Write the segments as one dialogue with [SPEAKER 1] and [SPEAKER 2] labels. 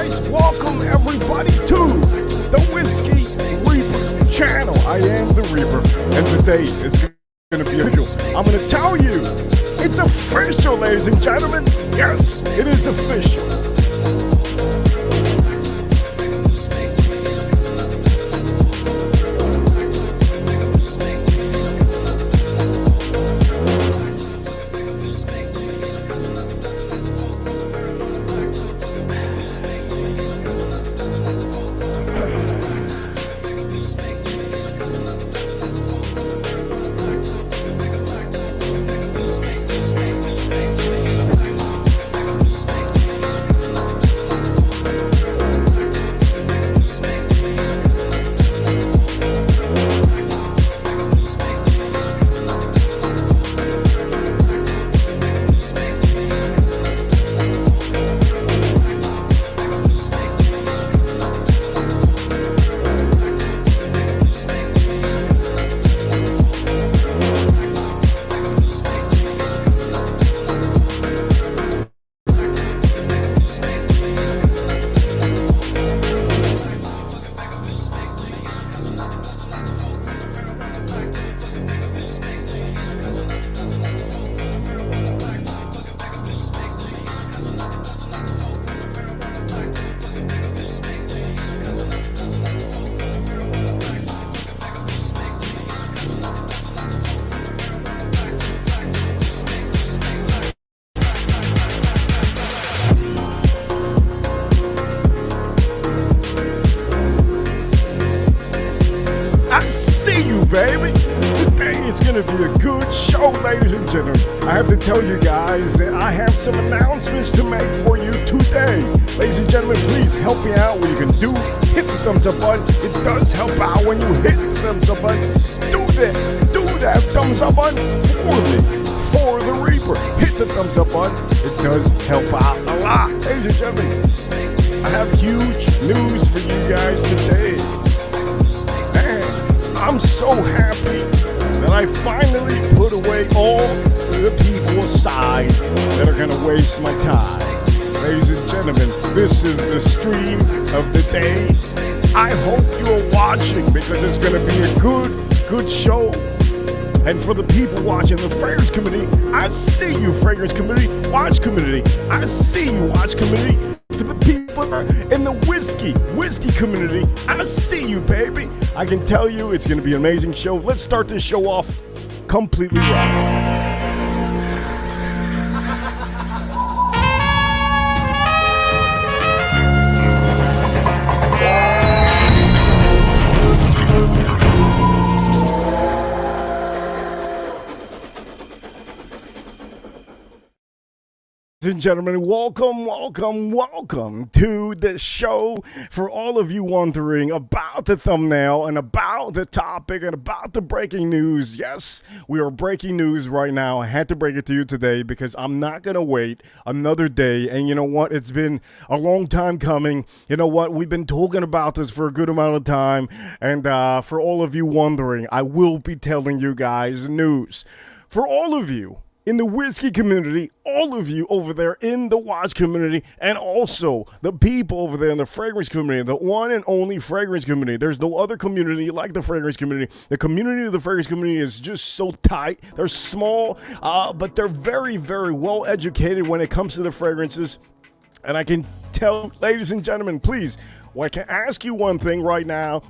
[SPEAKER 1] guys, welcome everybody to the Whiskey Reaper channel. I am the Reaper, and today is going to be official. I'm going to tell you, it's official, ladies and gentlemen. Yes, it is official. Baby, today is going to be a good show, ladies and gentlemen. I have to tell you guys that I have some announcements to make for you today. Ladies and gentlemen, please help me out. What you can do, hit the thumbs up button. It does help out when you hit the thumbs up button. Do that thumbs up button for me, for the Reaper. Hit the thumbs up button. It does help out a lot. Ladies and gentlemen, I have huge news for you guys today. I'm so happy that I finally put away all the people aside that are going to waste my time. Ladies and gentlemen, this is the stream of the day. I hope you are watching because it's going to be a good show. And for the people watching the Fragrance Community, I see you, Fragrance Community, Watch Community. I see you, Watch Community. For the people in the whiskey community, I see you, baby. I can tell you it's going to be an amazing show. Let's start this show off completely right. Ladies and gentlemen, welcome to the show. For all of you wondering about the thumbnail and about the topic and about the breaking news, yes, we are breaking news right now. I had to break it to you today because I'm not going to wait another day. And you know what? It's been a long time coming. You know what? We've been talking about this for a good amount of time. And for all of you wondering, I will be telling you guys the news. For all of you in the whiskey community, all of you over there in the watch community, and also the people over there in the fragrance community, the one and only fragrance community. There's no other community like the fragrance community. The community of the fragrance community is just so tight. They're small, but they're very, very well educated when it comes to the fragrances. And I can tell, ladies and gentlemen, please, I can ask you one thing right now.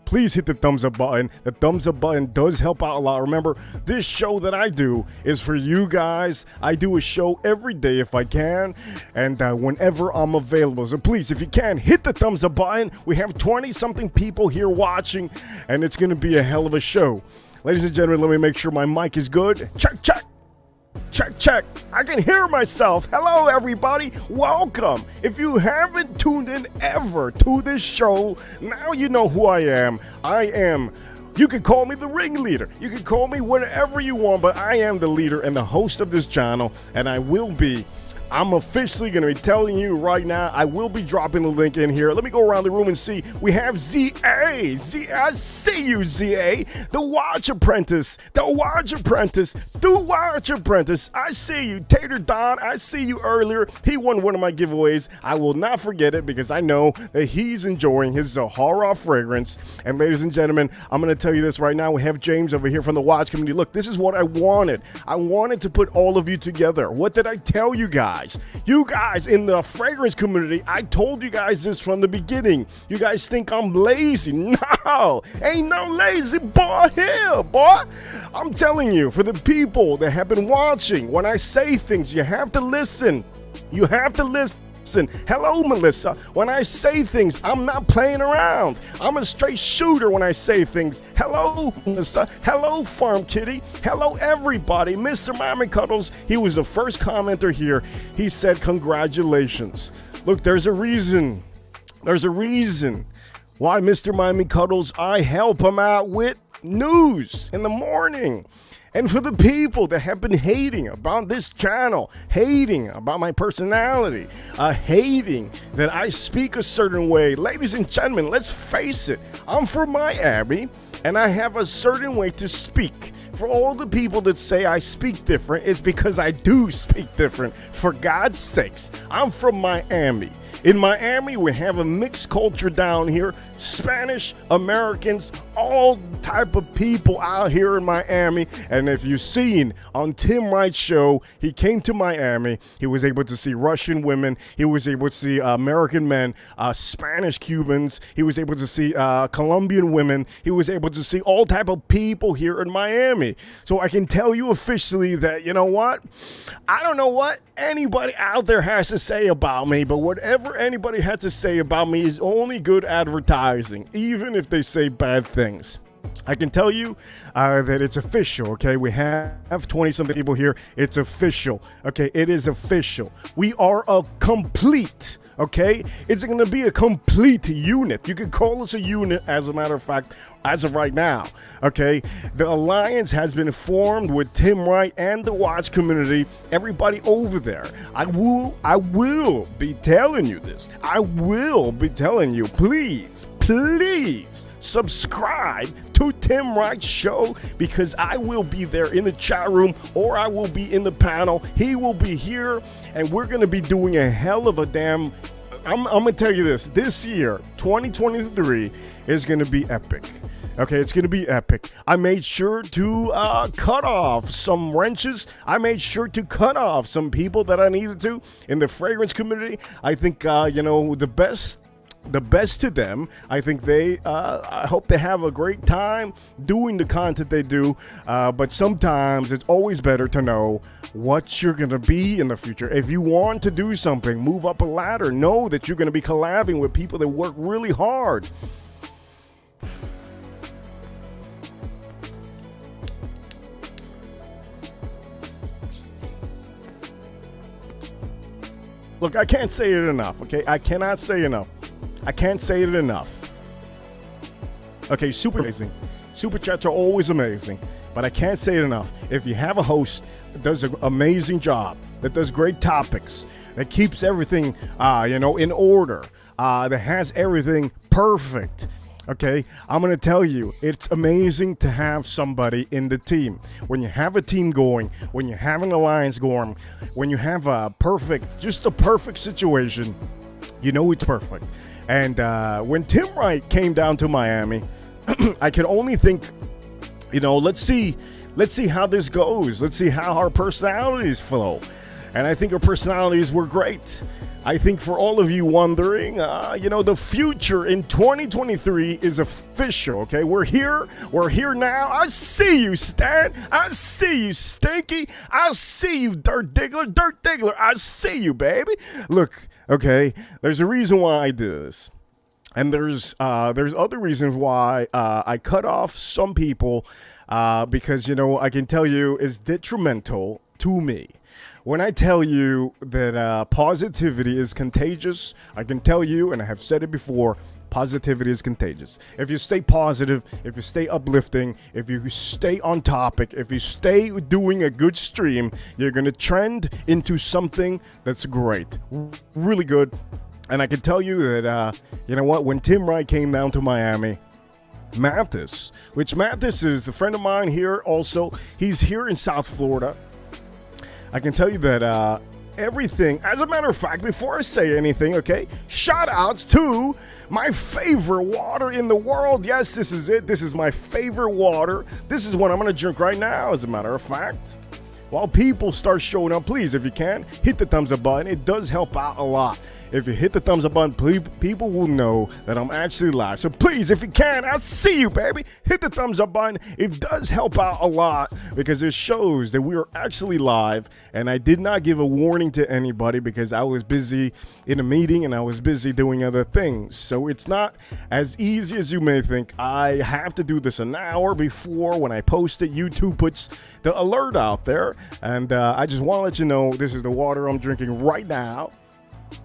[SPEAKER 1] Please hit the thumbs up button. The thumbs up button does help out a lot. Remember, this show that I do is for you guys. I do a show every day if I can, and whenever I'm available. So please, if you can, hit the thumbs up button. We have 20-something people here watching, and it's going to be a hell of a show. Ladies and gentlemen, let me make sure my mic is good. Check, check. Check, check. I can hear myself. Hello, everybody. Welcome. If you haven't tuned in ever to this show, now you know who I am. You can call me the ringleader. You can call me whatever you want, but I am the leader and the host of this channel, and I will be I'm officially going to be telling you right now. I will be dropping the link in here. Let me go around the room and see. We have ZA. I see you, ZA. The Watch Apprentice. The Watch Apprentice. The Watch Apprentice. I see you. Tater Don, I see you earlier. He won one of my giveaways. I will not forget it because I know that he's enjoying his Zahara fragrance. And ladies and gentlemen, I'm going to tell you this right now. We have James over here from the Watch community. Look, this is what I wanted. I wanted to put all of you together. What did I tell you guys? You guys in the fragrance community, I told you guys this from the beginning. You guys think I'm lazy. No, ain't no lazy boy here, boy. I'm telling you, for the people that have been watching, when I say things, you have to listen. You have to listen. Hello, Melissa. When I say things, I'm not playing around. I'm a straight shooter when I say things. Hello, Melissa. Hello, Farm Kitty. Hello, everybody. Mr. Miami Cuddles, he was the first commenter here. He said, congratulations. Look, there's a reason. There's a reason why Mr. Miami Cuddles, I help him out with news in the morning. And for the people that have been hating about this channel, hating about my personality, hating that I speak a certain way, ladies and gentlemen, let's face it, I'm from Miami and I have a certain way to speak. For all the people that say I speak different, it's because I do speak different. For God's sakes, I'm from Miami. In Miami, we have a mixed culture down here. Spanish, Americans, all type of people out here in Miami. And if you've seen on Tim Wright's show, he came to Miami. He was able to see Russian women. He was able to see American men, Spanish Cubans. He was able to see Colombian women. He was able to see all type of people here in Miami. So I can tell you officially that, you know what? I don't know what anybody out there has to say about me, but whatever anybody had to say about me is only good advertising, even if they say bad things. I can tell you that it's official, okay? We have 20-something people here. It's official, okay? It is official. We are a complete, okay? It's going to be a complete unit. You can call us a unit, as a matter of fact, as of right now, okay? The alliance has been formed with Tim Wright and the Watch community, everybody over there. I will be telling you this. I will be telling you, please subscribe to Tim Wright's show, because I will be there in the chat room, or I will be in the panel. He will be here, and we're going to be doing a hell of a damn... I'm going to tell you this year, 2023, is going to be epic. Okay, it's going to be epic. I made sure to cut off some wrenches. I made sure to cut off some people that I needed to in the fragrance community. I think, the best to them. I think I hope they have a great time doing the content they do. But sometimes it's always better to know what you're going to be in the future. If you want to do something, move up a ladder, know that you're going to be collabing with people that work really hard. Look, I can't say it enough, okay? I cannot say enough. I can't say it enough. Okay, super amazing. Super chats are always amazing, but I can't say it enough. If you have a host that does an amazing job, that does great topics, that keeps everything, in order, that has everything perfect, okay, I'm going to tell you, it's amazing to have somebody in the team. When you have a team going, when you have an alliance going, when you have a perfect situation, you know it's perfect. And when Tim Wright came down to Miami, I can only think, let's see how this goes. Let's see how our personalities flow. And I think our personalities were great. I think for all of you wondering, the future in 2023 is official, okay? We're here now. I see you, Stan. I see you, Stinky. I see you, Dirt Diggler. I see you, baby. Look, okay, there's a reason why I did this. And there's other reasons why I cut off some people because, I can tell you it's detrimental to me. When I tell you that positivity is contagious, I can tell you, and I have said it before, positivity is contagious. If you stay positive, if you stay uplifting, if you stay on topic, if you stay doing a good stream, you're going to trend into something that's great. Really good. And I can tell you that, you know what, when Tim Wright came down to Miami, Mathis, which Mathis is a friend of mine here also. He's here in South Florida. I can tell you that everything, as a matter of fact, before I say anything, okay, shout outs to my favorite water in the world. Yes, this is it. This is my favorite water. This is what I'm going to drink right now, as a matter of fact. While people start showing up, please, if you can, hit the thumbs up button. It does help out a lot. If you hit the thumbs up button, people will know that I'm actually live. So please, if you can, I'll see you, baby. Hit the thumbs up button. It does help out a lot because it shows that we are actually live. And I did not give a warning to anybody because I was busy in a meeting and I was busy doing other things. So it's not as easy as you may think. I have to do this an hour before when I post it. YouTube puts the alert out there. And I just want to let you know this is the water I'm drinking right now.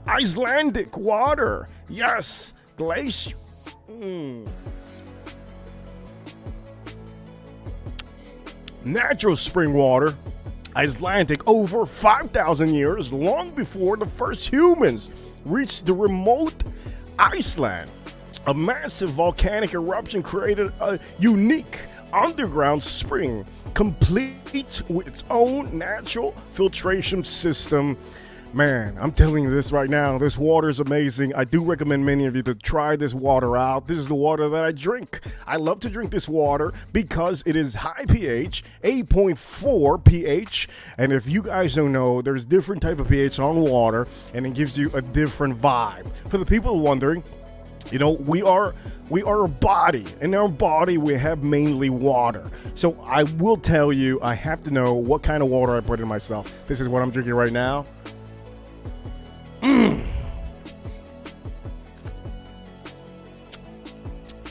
[SPEAKER 1] Icelandic water. Yes. Glacier. Natural spring water. Icelandic, over 5,000 years, long before the first humans reached the remote Iceland. A massive volcanic eruption created a unique underground spring, complete with its own natural filtration system. Man, I'm telling you this right now. This water is amazing. I do recommend many of you to try this water out. This is the water that I drink. I love to drink this water because it is high pH, 8.4 pH. And if you guys don't know, there's different type of pH on water, and it gives you a different vibe. For the people wondering, you know, we are a body. In our body, we have mainly water. So I will tell you, I have to know what kind of water I put in myself. This is what I'm drinking right now.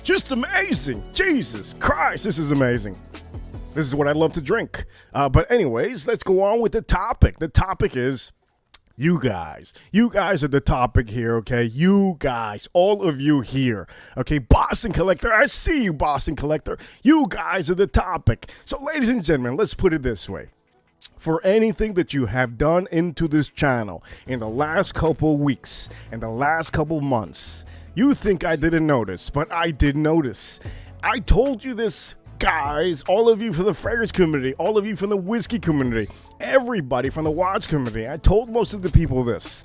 [SPEAKER 1] Just amazing. Jesus Christ, this is amazing. This is what I love to drink. But anyways, let's go on with the topic. The topic is you guys. You guys are the topic here, okay? You guys, all of you here, okay? Boston Collector, I see you, Boston Collector. You guys are the topic. So, ladies and gentlemen, let's put it this way. For anything that you have done into this channel in the last couple weeks, in the last couple months, you think I didn't notice, but I did notice. I told you this, guys, all of you from the fragrance community, all of you from the whiskey community, everybody from the watch community. I told most of the people this.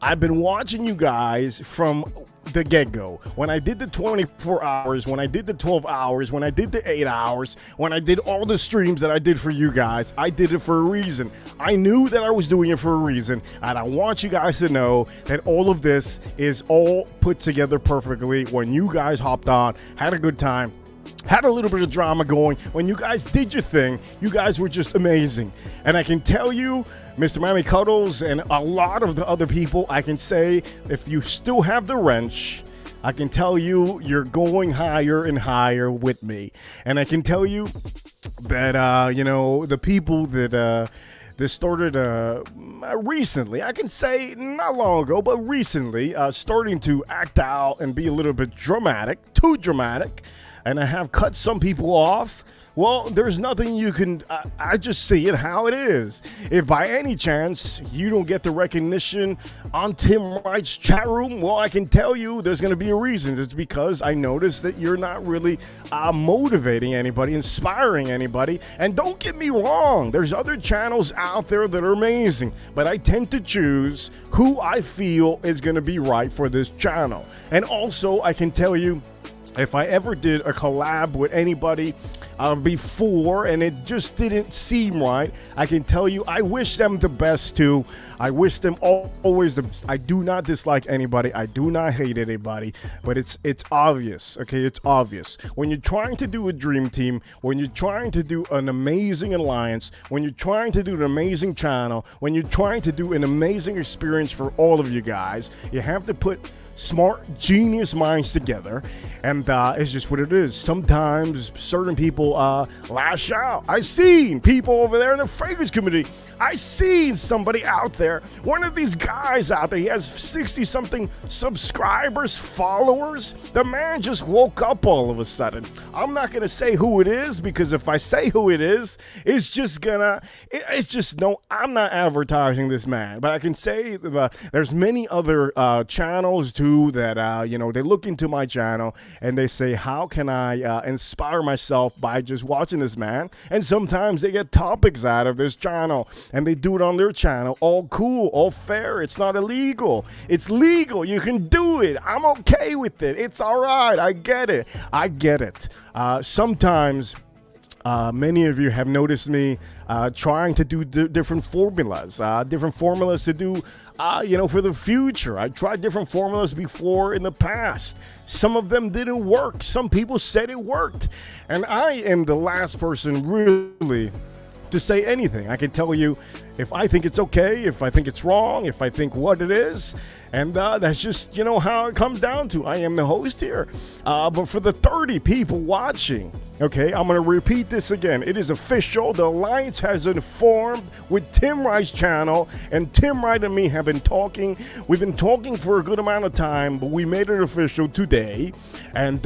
[SPEAKER 1] I've been watching you guys from the get-go. When I did the 24 hours, when I did the 12 hours, when I did the 8 hours, when I did all the streams that I did for you guys, I did it for a reason. I knew that I was doing it for a reason, and I want you guys to know that all of this is all put together perfectly when you guys hopped on, had a good time, had a little bit of drama going. When you guys did your thing, you guys were just amazing. And I can tell you, Mr. Miami Cuddles and a lot of the other people, I can say, if you still have the wrench, I can tell you, you're going higher and higher with me. And I can tell you that, you know, the people that started recently, I can say not long ago, but recently, starting to act out and be a little bit dramatic, too dramatic, and I have cut some people off. Well, there's nothing you can, I just see it how it is. If by any chance you don't get the recognition on Tim Wright's chat room, well, I can tell you there's going to be a reason. It's because I noticed that you're not really motivating anybody, inspiring anybody. And don't get me wrong, there's other channels out there that are amazing, but I tend to choose who I feel is going to be right for this channel. And also, I can tell you, if I ever did a collab with anybody before and it just didn't seem right, I can tell you I wish them the best too. I wish them always the best. I do not dislike anybody. I do not hate anybody, but it's obvious, okay? It's obvious. When you're trying to do a dream team, when you're trying to do an amazing alliance, when you're trying to do an amazing channel, when you're trying to do an amazing experience for all of you guys, you have to put smart, genius minds together, and it's just what it is. Sometimes certain people lash out. I seen people over there in the fragrance community. I seen somebody out there, one of these guys out there, he has 60-something subscribers, followers. The man just woke up all of a sudden. I'm not going to say who it is, because if I say who it is, it's just no, I'm not advertising this man. But I can say there's many other channels too that, they look into my channel and they say, how can I inspire myself by just watching this man? And sometimes they get topics out of this channel and they do it on their channel. All cool, all fair. It's not illegal. It's legal. You can do it. I'm okay with it. It's all right. I get it. Sometimes many of you have noticed me trying to do different formulas to do, for the future. I tried different formulas before in the past. Some of them didn't work. Some people said it worked. And I am the last person really to say anything. I can tell you if I think it's okay, if I think it's wrong, if I think what it is. And that's just, how it comes down to. I am the host here. But for the 30 people watching, okay, I'm going to repeat this again. It is official. The Alliance has informed with Tim Wright's channel, and Tim Wright and me have been talking. We've been talking for a good amount of time, but we made it official today. And,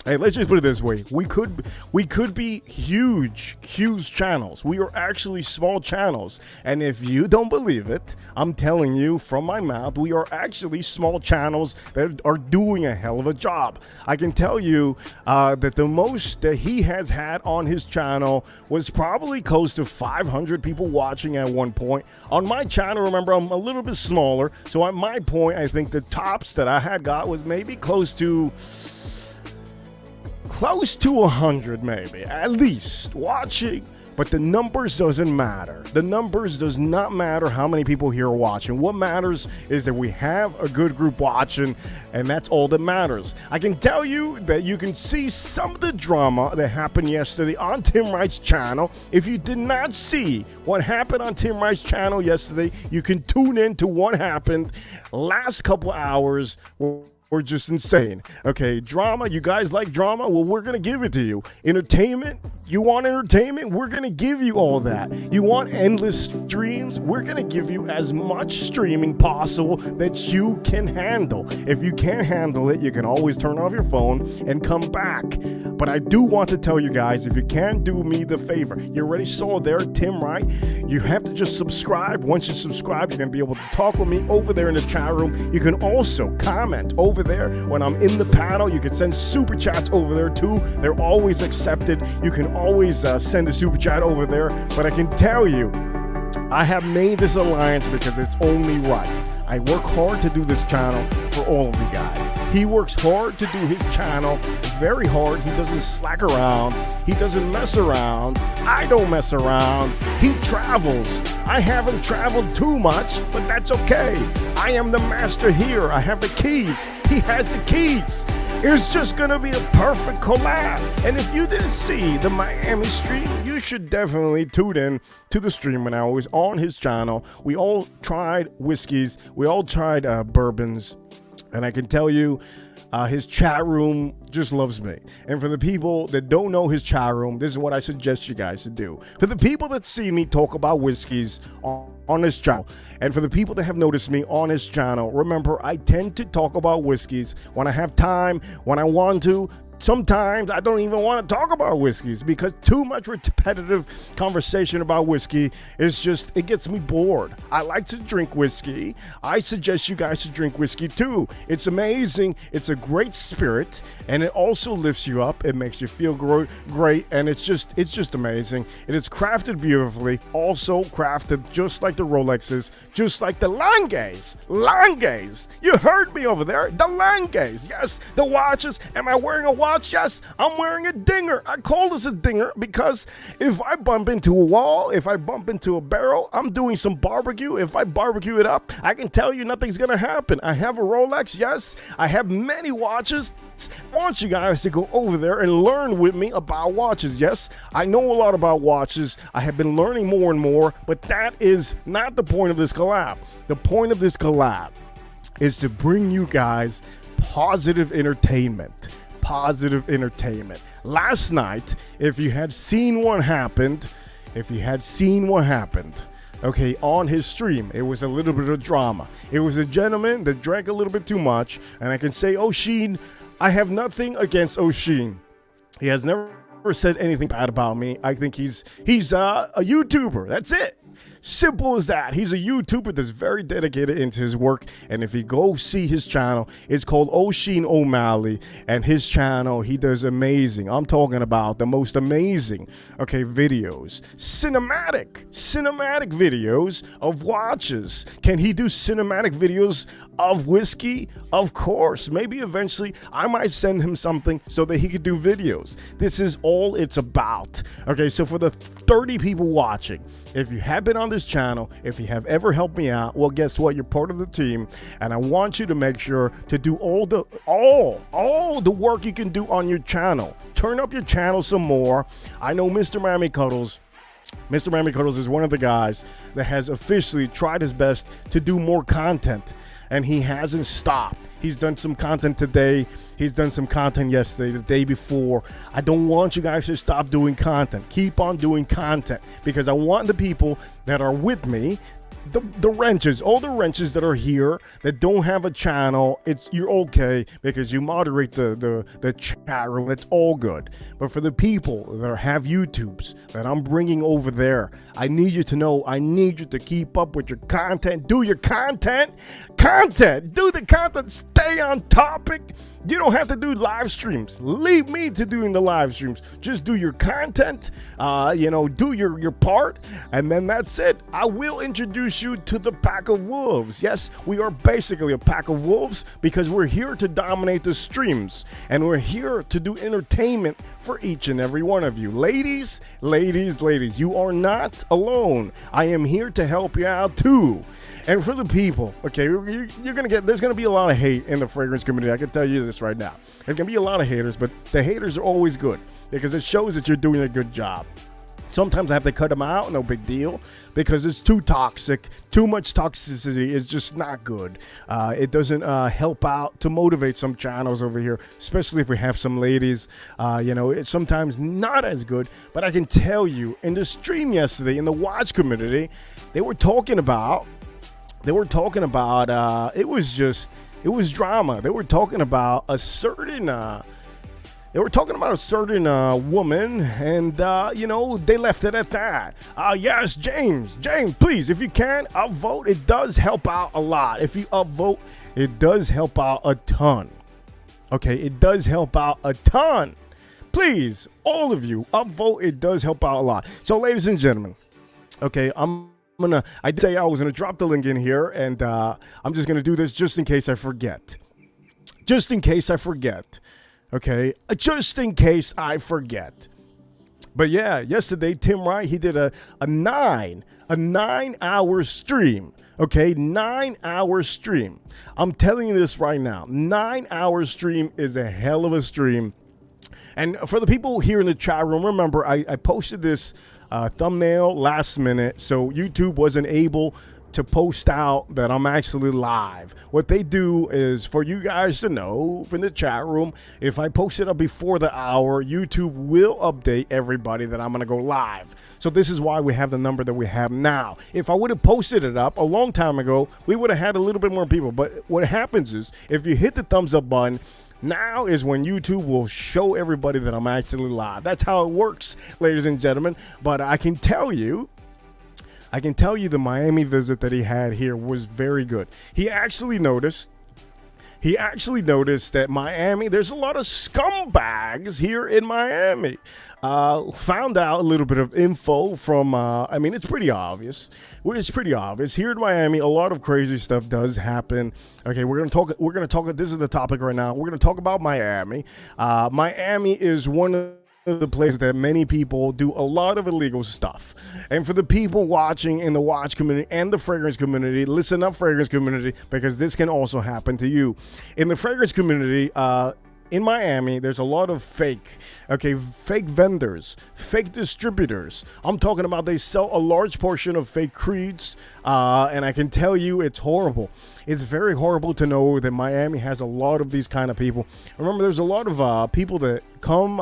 [SPEAKER 1] hey, let's just put it this way. We could be huge channels. We are actually small channels. And if you don't believe it, I'm telling you from my mouth, we are actually small channels that are doing a hell of a job. I can tell you that the most that he has had on his channel was probably close to 500 people watching at one point. On my channel, remember, I'm a little bit smaller. So at my point, I think the tops that I had got was maybe close to 100, maybe, at least, watching. But the numbers doesn't matter. The numbers does not matter how many people here are watching. What matters is that we have a good group watching, and that's all that matters. I can tell you that you can see some of the drama that happened yesterday on Tim Wright's channel. If you did not see what happened on Tim Wright's channel yesterday, you can tune in to what happened. Last couple hours were just insane. Okay, drama, you guys like drama? Well, we're gonna give it to you. Entertainment, you want entertainment? We're gonna give you all that. You want endless streams? We're gonna give you as much streaming possible that you can handle. If you can't handle it, you can always turn off your phone and come back. But I do want to tell you guys, if you can do me the favor, you already saw there, Tim Wright, you have to just subscribe. Once you subscribe, you're gonna be able to talk with me over there in the chat room. You can also comment over there when I'm in the panel. You can send super chats over there too. They're always accepted. You can always send a super chat over there. But I can tell you, I have made this alliance because it's only right. I work hard to do this channel for all of you guys. He works hard to do his channel, very hard. He doesn't slack around. He doesn't mess around. I don't mess around. He travels. I haven't traveled too much, but that's okay. I am the master here. I have the keys. He has the keys. It's just going to be a perfect collab. And if you didn't see the Miami stream, you should definitely tune in to the stream when I was on his channel. We all tried whiskeys. We all tried bourbons. And I can tell you, his chat room just loves me. And for the people that don't know his chat room, this is what I suggest you guys to do. For the people that see me talk about whiskeys on his channel, and for the people that have noticed me on his channel, remember, I tend to talk about whiskeys when I have time, when I want to. Sometimes I don't even want to talk about whiskeys because too much repetitive conversation about whiskey is just, it gets me bored. I like to drink whiskey. I suggest you guys to drink whiskey too. It's amazing. It's a great spirit, and it also lifts you up. It makes you feel great, and it's just amazing. It is crafted beautifully, also crafted just like the Rolexes, just like the Langes. Langes. You heard me over there. The Langes. Yes, the watches. Am I wearing a watch? Yes, I'm wearing a dinger. I call this a dinger because if I bump into a wall, if I bump into a barrel, I'm doing some barbecue. If I barbecue it up, I can tell you nothing's going to happen. I have a Rolex. Yes, I have many watches. I want you guys to go over there and learn with me about watches. Yes, I know a lot about watches. I have been learning more and more, but that is not the point of this collab. The point of this collab is to bring you guys positive entertainment. Positive entertainment. Last night, if you had seen what happened, okay, on his stream, it was a little bit of drama. It was a gentleman that drank a little bit too much, and I can say, Oshin, I have nothing against Oshin. He has never said anything bad about me. I think he's a YouTuber. That's it. Simple as that. He's a YouTuber that's very dedicated into his work. And if you go see his channel, it's called Oshin O'Malley. And his channel, he does amazing. I'm talking about the most amazing, okay, videos. Cinematic videos of watches. Can he do cinematic videos of whiskey? Of course. Maybe eventually I might send him something so that he could do videos. This is all it's about. Okay, so for the 30 people watching, if you have been on this channel, if you have ever helped me out, well, guess what? You're part of the team, and I want you to make sure to do all the work you can do on your channel. Turn up your channel some more. I know Mr. Miami Cuddles is one of the guys that has officially tried his best to do more content, and he hasn't stopped. He's done some content today. He's done some content yesterday, the day before. I don't want you guys to stop doing content. Keep on doing content, because I want the people that are with me, the wrenches, all the wrenches that are here that don't have a channel, you're okay because you moderate the chat room. That's all good. But for the people that have YouTubes that I'm bringing over there, I need you to know, I need you to keep up with your content. Do your content. Do the content. Stay on topic. You don't have to do live streams. Leave me to doing the live streams. Just do your content, do your part, and then that's it. I will introduce you to the pack of wolves. Yes, we are basically a pack of wolves because we're here to dominate the streams, and we're here to do entertainment for each and every one of you. Ladies, you are not alone. I am here to help you out too. And for the people, okay, there's gonna be a lot of hate in the fragrance community. I can tell you this right now. There's gonna be a lot of haters, but the haters are always good because it shows that you're doing a good job. Sometimes I have to cut them out, no big deal, because it's too toxic. Too much toxicity is just not good. It doesn't help out to motivate some channels over here, especially if we have some ladies. It's sometimes not as good, but I can tell you, in the stream yesterday, in the watch community, they were talking about, it was drama. They were talking about a certain woman, and they left it at that. Yes, James, please, if you can, upvote. It does help out a lot. If you upvote, it does help out a ton. Okay, it does help out a ton. Please, all of you, upvote. It does help out a lot. So, ladies and gentlemen, okay, I did say I was gonna drop the link in here, and I'm just gonna do this just in case I forget. Okay, just in case I forget. But yeah, yesterday Tim Wright, he did a 9-hour stream. Okay, 9-hour stream. I'm telling you this right now. 9-hour stream is a hell of a stream. And for the people here in the chat room, remember I posted this thumbnail last minute, so YouTube wasn't able to post out that I'm actually live. What they do is, for you guys to know from the chat room, if I post it up before the hour, YouTube will update everybody that I'm gonna go live. So this is why we have the number that we have now. If I would have posted it up a long time ago, we would have had a little bit more people. But what happens is, if you hit the thumbs up button, now is when YouTube will show everybody that I'm actually live. That's how it works, ladies and gentlemen. But I can tell you the Miami visit that he had here was very good. He actually noticed that Miami, there's a lot of scumbags here in Miami. Found out a little bit of info from, it's pretty obvious. Here in Miami, a lot of crazy stuff does happen. Okay, we're gonna talk, this is the topic right now. We're gonna talk about Miami. Miami is one of the places that many people do a lot of illegal stuff. And for the people watching in the watch community and the fragrance community, listen up, fragrance community, because this can also happen to you. In the fragrance community, in Miami, there's a lot of fake vendors, fake distributors. I'm talking about they sell a large portion of fake creeds, and I can tell you it's horrible. It's very horrible to know that Miami has a lot of these kind of people. Remember, there's a lot of people that come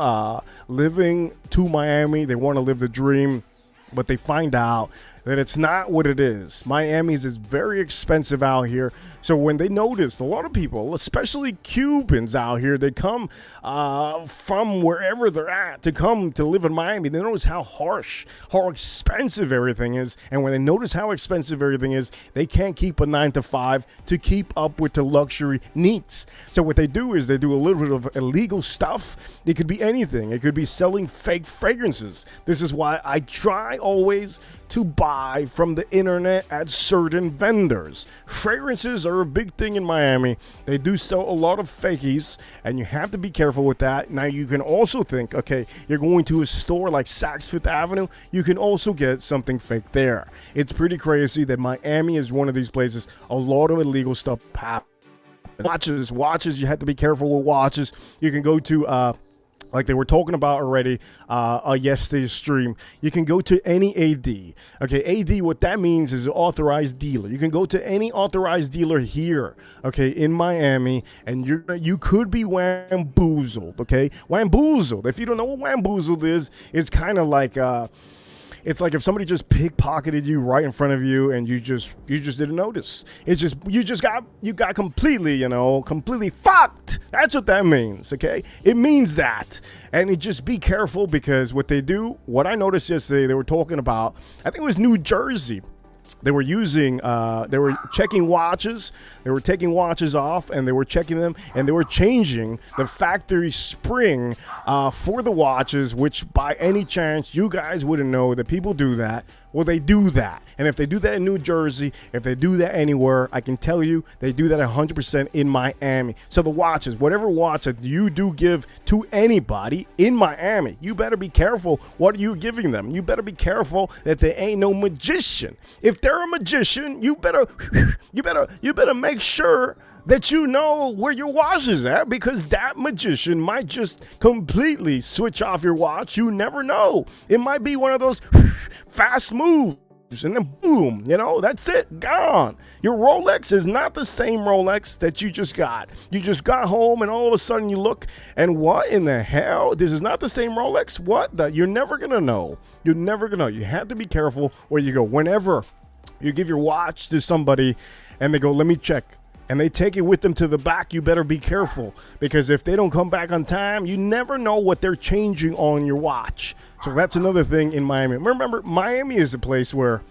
[SPEAKER 1] living to Miami. They want to live the dream, but they find out that it's not what it is. Miami's is very expensive out here. So when they notice, a lot of people, especially Cubans out here, they come from wherever they're at to come to live in Miami. They notice how harsh, how expensive everything is. And when they notice how expensive everything is, they can't keep a 9 to 5 to keep up with the luxury needs. So what they do is they do a little bit of illegal stuff. It could be anything. It could be selling fake fragrances. This is why I try always to buy from the internet at certain vendors. Fragrances are a big thing in Miami. They do sell a lot of fakies, and you have to be careful with that. Now, you can also think, okay, you're going to a store like Saks Fifth Avenue, you can also get something fake there. It's pretty crazy that Miami is one of these places. A lot of illegal stuff happens. Watches, you have to be careful with watches. You can go to like they were talking about already yesterday's stream, you can go to any AD. Okay, AD, what that means is an authorized dealer. You can go to any authorized dealer here, okay, in Miami, and you could be wamboozled, okay? Wamboozled. If you don't know what wamboozled is, it's kind of like it's like if somebody just pickpocketed you right in front of you and you just didn't notice. It's just you got completely, completely fucked. That's what that means, okay? It means that. And just be careful, because what I noticed yesterday, they were talking about, I think it was New Jersey. They were checking watches. They were taking watches off, and they were checking them, and they were changing the factory spring for the watches, which by any chance you guys wouldn't know that people do that. Well, they do that. And if they do that in New Jersey, if they do that anywhere, I can tell you they do that 100% in Miami. So the watches, whatever watch that you do give to anybody in Miami, you better be careful what you're giving them. You better be careful that they ain't no magician. If they're a magician, you better make sure that you know where your watch is at, because that magician might just completely switch off your watch. You never know. It might be one of those fast moves, and then boom, that's it, gone. Your Rolex is not the same Rolex that you just got. You just got home, and all of a sudden you look, and what in the hell? This is not the same Rolex? You're never gonna know. You're never gonna know. You have to be careful where you go. Whenever you give your watch to somebody and they go, let me check, and they take it with them to the back, you better be careful, because if they don't come back on time, you never know what they're changing on your watch. So that's another thing in Miami. Remember, Miami is a place where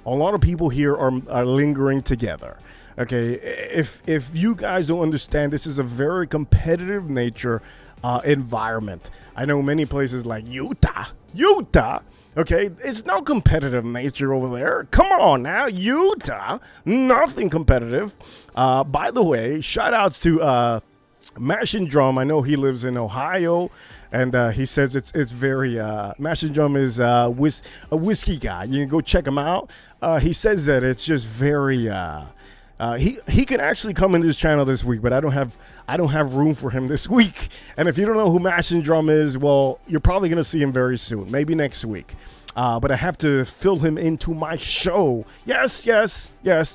[SPEAKER 1] a lot of people here are lingering together. Okay, if you guys don't understand, this is a very competitive nature environment. I know many places like Utah. Okay, it's no competitive nature over there. Come on now, Utah, nothing competitive. By the way, shout outs to Mash and Drum. I know he lives in Ohio, and he says it's very Mash and Drum is a whiskey guy. You can go check him out. He says that it's just very he can actually come in this channel this week, but I don't have room for him this week. And if you don't know who Mash and Drum is, well, you're probably gonna see him very soon, maybe next week. But I have to fill him into my show. Yes,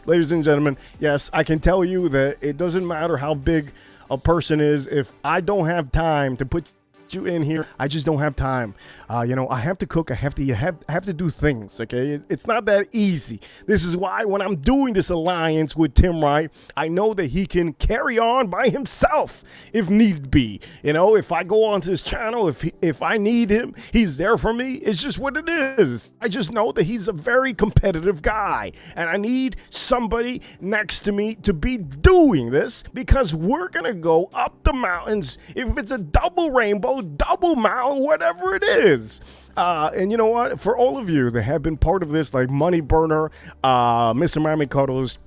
[SPEAKER 1] ladies and gentlemen. Yes, I can tell you that it doesn't matter how big a person is. If I don't have time to put you in here, I just don't have time. I have to cook. I have to do things. Okay, it's not that easy. This is why when I'm doing this alliance with Tim Wright, I know that he can carry on by himself if need be. If I go onto his channel, if I need him, he's there for me. It's just what it is. I just know that he's a very competitive guy, and I need somebody next to me to be doing this, because we're gonna go up the mountains. If it's a double rainbow, double mountain, whatever it is. And you know what? For all of you that have been part of this, like Money Burner, Mr. Miami Cuddles,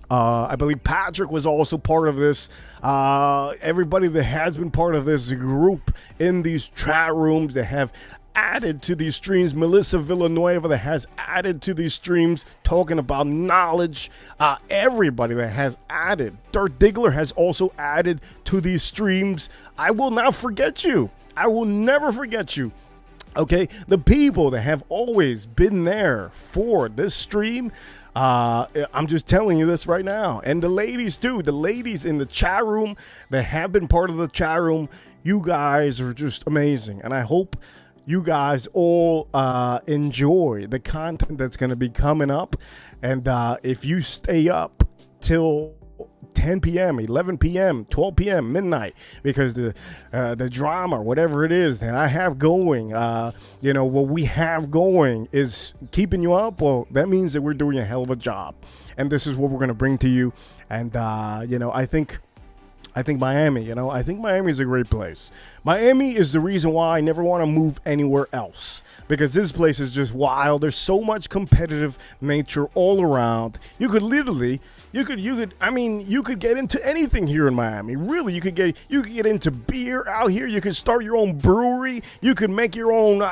[SPEAKER 1] I believe Patrick was also part of this. Everybody that has been part of this group in these chat rooms that have added to these streams. Melissa Villanueva that has added to these streams, talking about knowledge. Everybody that has added. Dirk Diggler has also added to these streams. I will not forget you. I will never forget you. Okay, the people that have always been there for this stream, I'm just telling you this right now. And the ladies too, the ladies in the chat room that have been part of the chat room, you guys are just amazing. And I hope you guys all enjoy the content that's going to be coming up. And if you stay up till 10 p.m., 11 p.m., 12 p.m., midnight, because the drama, whatever it is that I have going, what we have going is keeping you up. Well, that means that we're doing a hell of a job. And this is what we're going to bring to you. And, I think Miami, I think Miami is a great place. Miami is the reason why I never want to move anywhere else, because this place is just wild. There's so much competitive nature all around. You could literally, you could get into anything here in Miami. Really, you could get into beer out here. You could start your own brewery. You could make your own,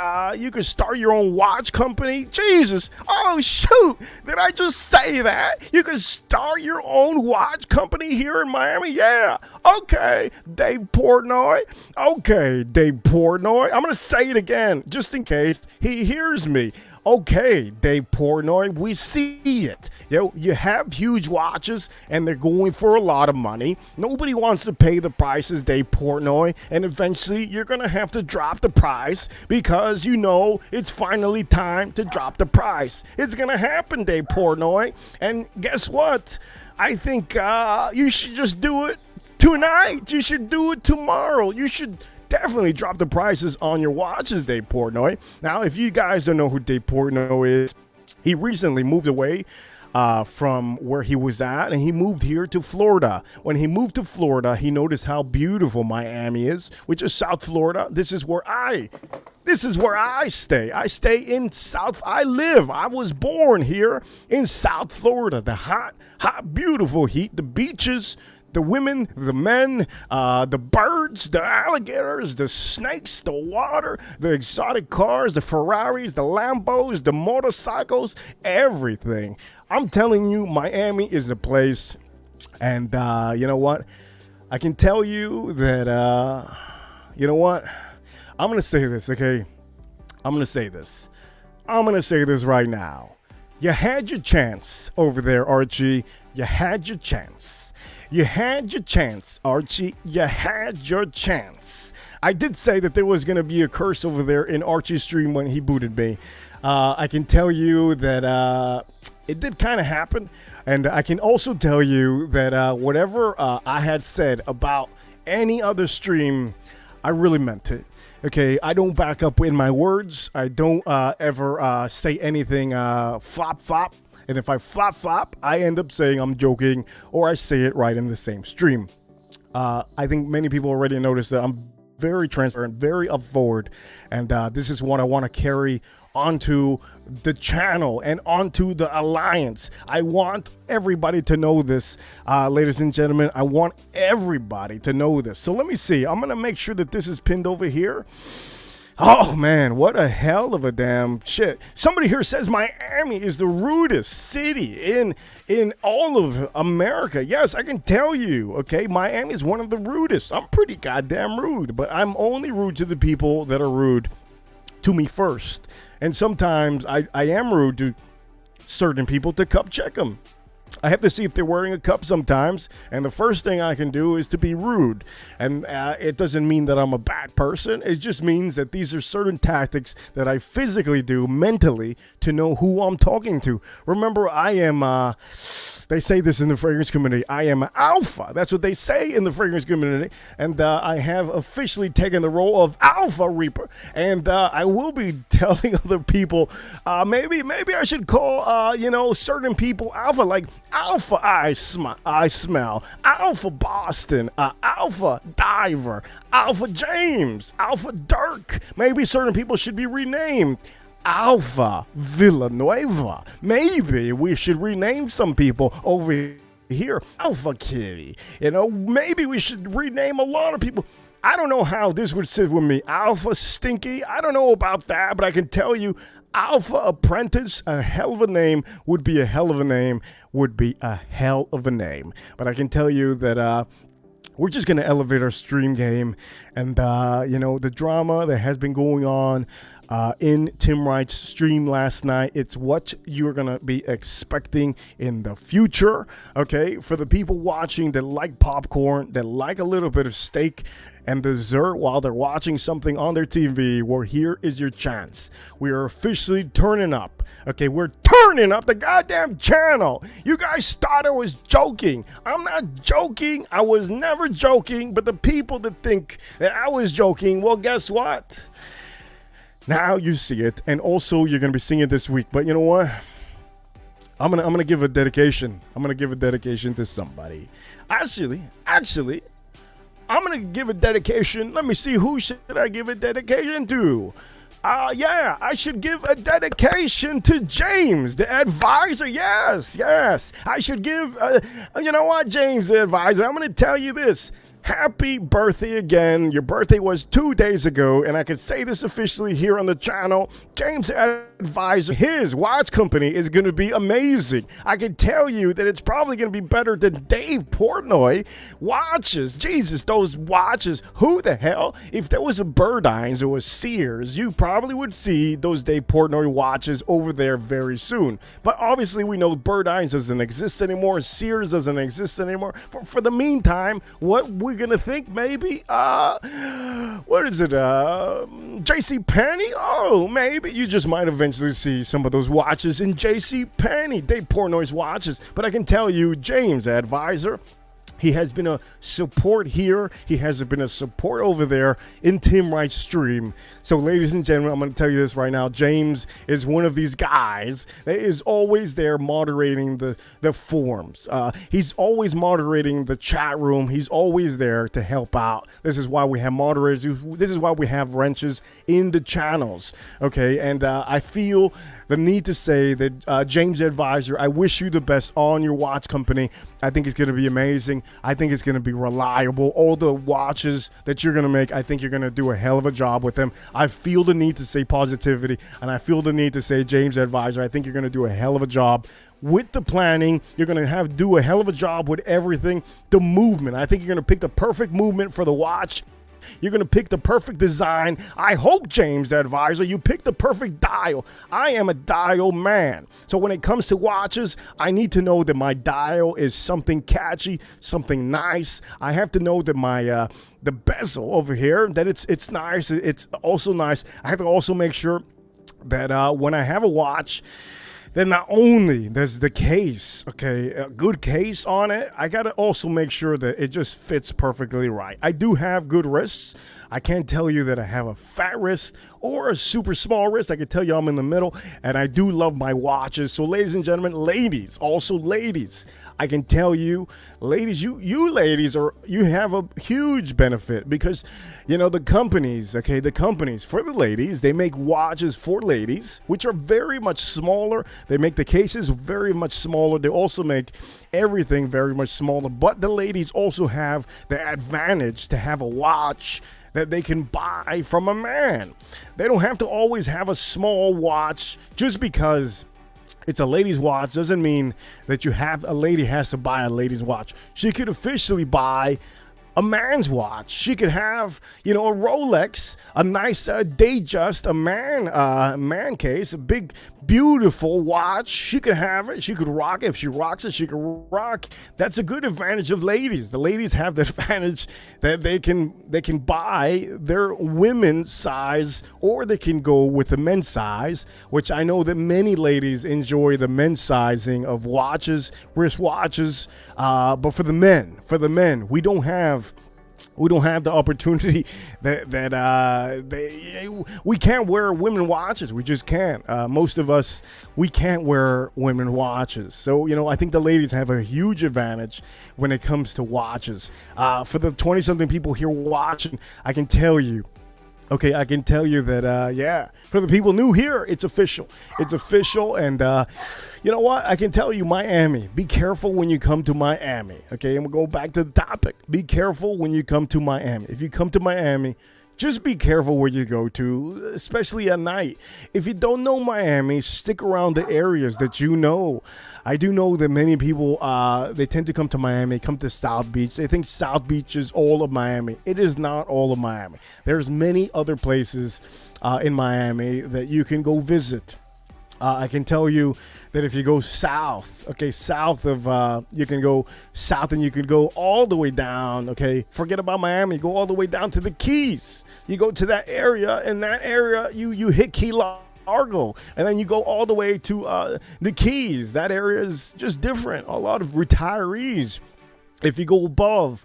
[SPEAKER 1] you could start your own watch company. Jesus. Oh, shoot. Did I just say that? You could start your own watch company here in Miami? Yeah. Okay, Dave Portnoy. Okay, Dave Portnoy. I'm going to say it again, just in case he hears me. Okay, Dave Portnoy, we see it. You have huge watches, and they're going for a lot of money. Nobody wants to pay the prices, Dave Portnoy, and eventually you're going to have to drop the price because it's finally time to drop the price. It's going to happen, Dave Portnoy. And guess what? I think you should just do it tonight. You should do it tomorrow. You should definitely drop the prices on your watches, Dave Portnoy. Now, if you guys don't know who Dave Portnoy is, he recently moved away from where he was at, and he moved here to Florida. When he moved to Florida, he noticed how beautiful Miami is, which is South Florida. This is where I stay. I stay in I was born here in South Florida. The hot, beautiful heat, the beaches, the women, the men, the birds, the alligators, the snakes, the water, the exotic cars, the Ferraris, the Lambos, the motorcycles, everything. I'm telling you, Miami is the place. And you know what? I can tell you that, you know what? I'm going to say this, okay? I'm going to say this right now. You had your chance over there, Archie. You had your chance. You had your chance, Archie. You had your chance. I did say that there was going to be a curse over there in Archie's stream when he booted me. I can tell you that it did kind of happen. And I can also tell you that whatever I had said about any other stream, I really meant it. Okay, I don't back up in my words. I don't ever say anything flop. And if I flop, I end up saying I'm joking, or I say it right in the same stream. I think many people already noticed that I'm very transparent, very up forward. And this is what I want to carry onto the channel and onto the alliance. I want everybody to know this, ladies and gentlemen. I want everybody to know this. So let me see. I'm going to make sure that this is pinned over here. Oh, man, what a hell of a damn shit. Somebody here says Miami is the rudest city in all of America. Yes, I can tell you, okay? Miami is one of the rudest. I'm pretty goddamn rude, but I'm only rude to the people that are rude to me first. And sometimes I am rude to certain people to cup check them. I have to see if they're wearing a cup sometimes, and the first thing I can do is to be rude. And it doesn't mean that I'm a bad person. It just means that these are certain tactics that I physically do mentally to know who I'm talking to. Remember, I am, they say this in the fragrance community, I am alpha. That's what they say in the fragrance community. And I have officially taken the role of Alpha Reaper. And I will be telling other people, maybe I should call, certain people alpha, like Alpha I Smell, Alpha Boston, Alpha Diver, Alpha James, Alpha Dirk. Maybe certain people should be renamed Alpha Villanueva. Maybe we should rename some people over here Alpha Kitty. Maybe we should rename a lot of people I don't know how this would sit with me. Alpha Stinky, I don't know about that, but I can tell you Alpha Apprentice, a hell of a name, would be a hell of a name, would be a hell of a name. But I can tell you that we're just going to elevate our stream game. And, the drama that has been going on in Tim Wright's stream last night, it's what you're going to be expecting in the future. Okay, for the people watching that like popcorn, that like a little bit of steak and dessert while they're watching something on their TV, well, here is your chance. We are officially turning up. Okay, we're turning up the goddamn channel. You guys thought I was joking. I'm not joking. I was never joking. But the people that think that I was joking, well, guess what? Now you see it, and also you're gonna be seeing it this week. But you know what? I'm gonna give a dedication. I'm gonna give a dedication to somebody. Actually, I'm gonna give a dedication. Let me see, who should I give a dedication to? I should give a dedication to James, the advisor. Yes. I should give, you know what, James, the advisor, I'm going to tell you this. Happy birthday again. Your birthday was 2 days ago, and I can say this officially here on the channel. James Advisor, his watch company is going to be amazing. I can tell you that it's probably going to be better than Dave Portnoy watches. Jesus, those watches. Who the hell? If there was a Burdines or a Sears, you probably would see those Dave Portnoy watches over there very soon. But obviously, we know Burdines doesn't exist anymore. Sears doesn't exist anymore. For the meantime, what we're gonna think, maybe what is it, JC Penney? Oh, maybe you just might eventually see some of those watches in JC Penney, Dave Portnoy's watches. But I can tell you, James Advisor, he has been a support here. He has been a support over there in Tim Wright's stream. So, ladies and gentlemen, I'm going to tell you this right now. James is one of these guys that is always there moderating the forums. He's always moderating the chat room. He's always there to help out. This is why we have moderators. This is why we have wrenches in the channels. Okay, and I feel the need to say that James Advisor, I wish you the best on your watch company. I think it's going to be amazing. I think it's going to be reliable. All the watches that you're going to make, I think you're going to do a hell of a job with them. I feel the need to say positivity, and I feel the need to say James Advisor, I think you're going to do a hell of a job with the planning. You're going to do a hell of a job with everything. The movement, I think you're going to pick the perfect movement for the watch. You're going to pick the perfect design. I hope, James Advisor, you pick the perfect dial. I am a dial man. So when it comes to watches, I need to know that my dial is something catchy, something nice. I have to know that my the bezel over here, that it's nice. It's also nice. I have to also make sure that when I have a watch, then not only there's the case, okay, a good case on it, I got to also make sure that it just fits perfectly right. I do have good wrists. I can't tell you that I have a fat wrist or a super small wrist. I can tell you I'm in the middle, and I do love my watches. So, ladies and gentlemen, ladies, also ladies, I can tell you, ladies, you ladies you have a huge benefit because, the companies, for the ladies, they make watches for ladies, which are very much smaller. They make the cases very much smaller. They also make everything very much smaller. But the ladies also have the advantage to have a watch that they can buy from a man. They don't have to always have a small watch. Just because it's a lady's watch doesn't mean that a lady has to buy a lady's watch. She could officially buy a man's watch. She could have, a Rolex, a nice Datejust, a man case, a big, beautiful watch. She could have it. She could rock it. If she rocks it, she could rock. That's a good advantage of ladies. The ladies have the advantage that they can buy their women's size, or they can go with the men's size, which I know that many ladies enjoy the men's sizing of watches, wrist watches. But for the men, we don't have the opportunity that we can't wear women watches. We just can't. Most of us, we can't wear women watches. So, I think the ladies have a huge advantage when it comes to watches. For the 20-something people here watching, I can tell you, Okay, I can tell you that, yeah, for the people new here, it's official. It's official. And you know what? I can tell you, Miami, be careful when you come to Miami. Okay, and we'll go back to the topic. Be careful when you come to Miami. If you come to Miami, just be careful where you go to, especially at night. If you don't know Miami, stick around the areas that you know. I do know that many people, they tend to come to Miami, come to South Beach. They think South Beach is all of Miami. It is not all of Miami. There's many other places in Miami that you can go visit. I can tell you that if you go south, okay, south of, you can go south and you can go all the way down, okay? Forget about Miami. Go all the way down to the Keys. You go to that area, and that area, you hit Key Largo, and then you go all the way to the Keys. That area is just different. A lot of retirees. If you go above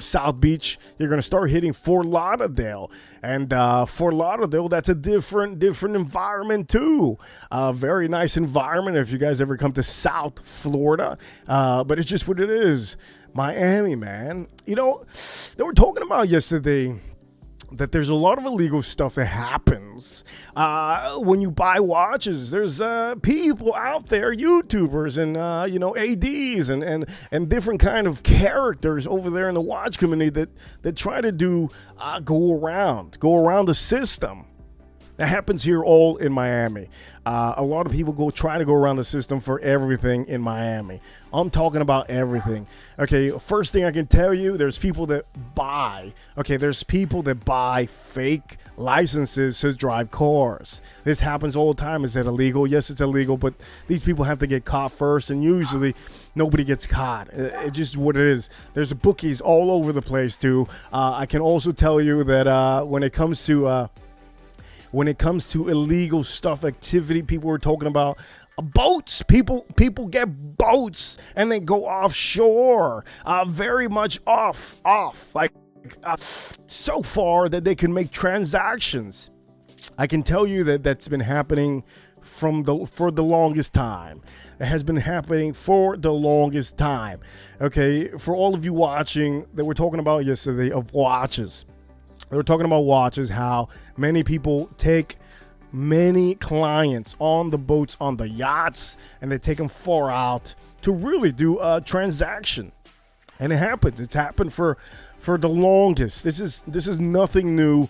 [SPEAKER 1] South Beach, you're going to start hitting Fort Lauderdale. And Fort Lauderdale, that's a different environment too. Very nice environment if you guys ever come to South Florida. But it's just what it is. Miami, man. You know, they were talking about yesterday that there's a lot of illegal stuff that happens when you buy watches. There's people out there, YouTubers and ads and different kind of characters over there in the watch community that try to do go around the system. That happens here all in Miami. A lot of people try to go around the system for everything in Miami. I'm talking about everything. Okay, first thing I can tell you, there's people that buy fake licenses to drive cars. This happens all the time. Is that illegal? Yes, it's illegal, but these people have to get caught first, and usually nobody gets caught. It's just what it is. There's bookies all over the place too. I can also tell you that when it comes to illegal stuff, activity, people were talking about boats. People get boats and they go offshore, very much off, like so far that they can make transactions. I can tell you that that's been happening for the longest time. It has been happening for the longest time. Okay, for all of you watching, that we're talking about yesterday of watches. They were talking about watches, how many people take many clients on the boats, on the yachts, and they take them far out to really do a transaction. And it happens. It's happened for the longest. This is nothing new.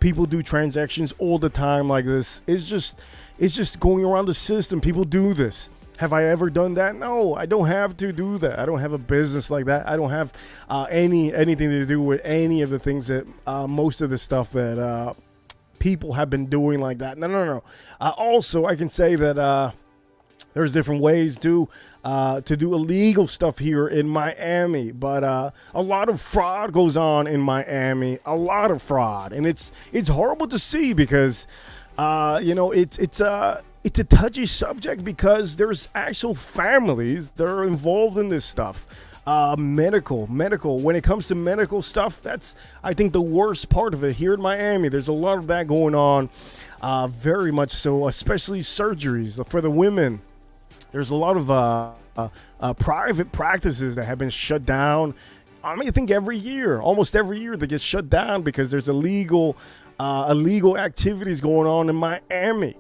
[SPEAKER 1] People do transactions all the time like this. It's just going around the system. People do this. Have I ever done that? No, I don't have to do that. I don't have a business like that. I don't have anything to do with any of the things that most of the stuff that people have been doing like that. No. Also, I can say that there's different ways to do illegal stuff here in Miami, but a lot of fraud goes on in Miami. A lot of fraud, and it's horrible to see because it's a touchy subject because there's actual families that are involved in this stuff. Medical. When it comes to medical stuff, that's, I think, the worst part of it here in Miami. There's a lot of that going on, very much so, especially surgeries for the women. There's a lot of private practices that have been shut down. I mean, I think almost every year they get shut down because there's illegal activities going on in Miami.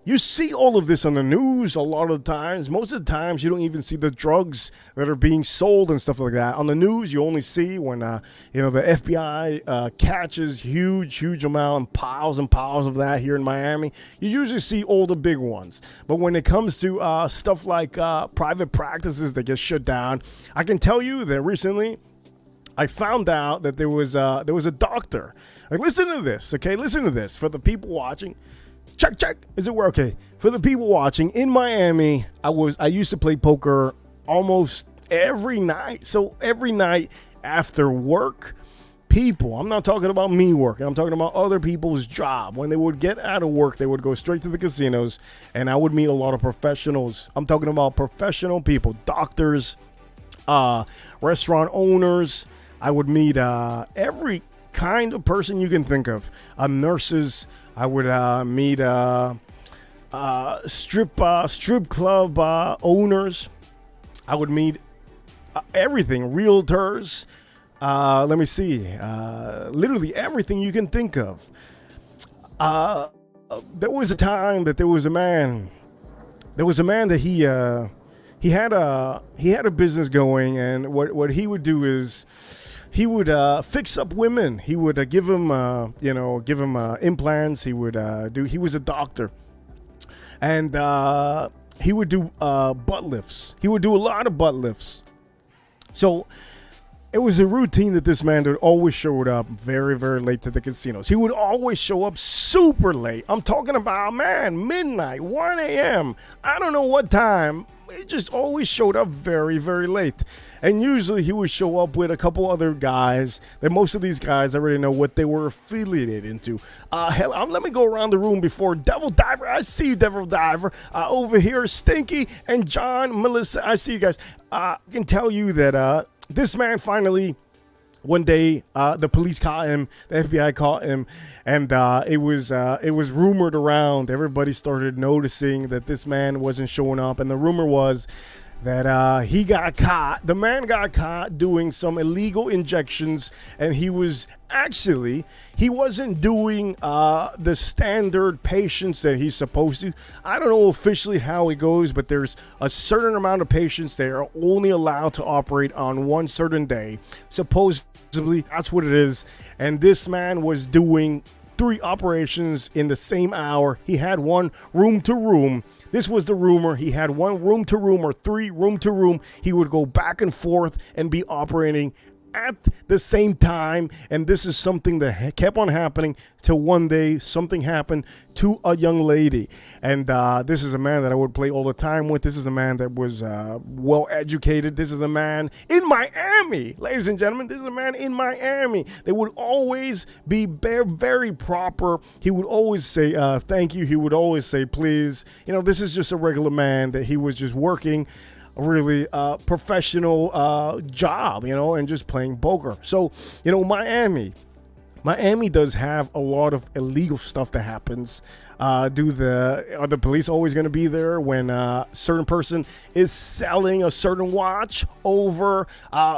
[SPEAKER 1] You see all of this on the news a lot of the times. Most of the times, you don't even see the drugs that are being sold and stuff like that. On the news, you only see when, the FBI catches huge amount and piles of that here in Miami. You usually see all the big ones. But when it comes to stuff like private practices that get shut down, I can tell you that recently I found out that there was a doctor. Like, listen to this, okay? Listen to this for the people watching. Check. Is it where? Okay. For the people watching, in Miami, I used to play poker almost every night. So every night after work, I'm not talking about me working, I'm talking about other people's job. When they would get out of work, they would go straight to the casinos, and I would meet a lot of professionals. I'm talking about professional people, doctors, restaurant owners. I would meet every kind of person you can think of, nurses. I would meet strip club owners. I would meet everything, realtors. Let me see. Literally everything you can think of. Uh, there was a time that there was a man. There was a man that he had a business going, and what he would do is he would fix up women. He would give them implants. He was a doctor, and he would do butt lifts. He would do a lot of butt lifts. So it was a routine that this man would always showed up very, very late to the casinos. He would always show up super late. I'm talking about, man, midnight, 1 a.m. I don't know what time. He just always showed up very, very late. And usually he would show up with a couple other guys that most of these guys already know what they were affiliated into. Let me go around the room before Devil Diver. I see you, Devil Diver. Over here, Stinky and John, Melissa. I see you guys. I can tell you that this man finally, one day, the police caught him, the FBI caught him, and it was rumored around. Everybody started noticing that this man wasn't showing up, and the rumor was that he got caught. The man got caught doing some illegal injections, and he wasn't doing the standard patients that he's supposed to. I don't know officially how it goes, but there's a certain amount of patients that are only allowed to operate on one certain day. Supposedly, that's what it is. And this man was doing 3 operations in the same hour. He had one room to room. This was the rumor. He had 1 room to room or 3 room to room. He would go back and forth and be operating at the same time. And this is something that kept on happening till one day something happened to a young lady. And this is a man that I would play all the time with. This is a man that was well educated. This is a man in Miami, ladies and gentlemen. This is a man in Miami. They would always be very proper. He would always say thank you. He would always say please. This is just a regular man that he was just working a really professional job, and just playing poker. So, Miami does have a lot of illegal stuff that happens. Are the police always going to be there when a certain person is selling a certain watch over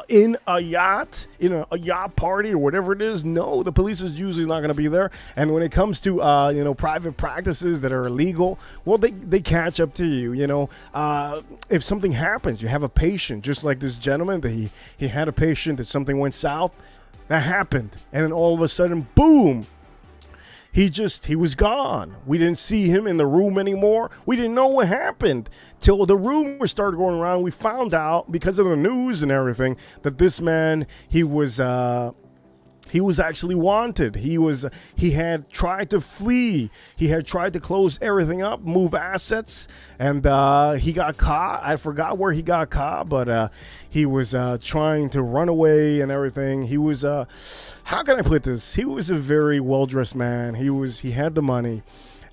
[SPEAKER 1] in a yacht, a yacht party or whatever it is? No, the police is usually not going to be there. And when it comes to private practices that are illegal, well, they catch up to you. If something happens, you have a patient, just like this gentleman that he had a patient that something went south. That happened, and then all of a sudden, boom, he was gone. We didn't see him in the room anymore. We didn't know what happened till the rumors started going around. We found out because of the news and everything that this man, he was actually wanted. He had tried to flee. He had tried to close everything up, move assets, and he got caught. I forgot where he got caught, but he was trying to run away and everything. He was how can I put this? He was a very well-dressed man. He had the money.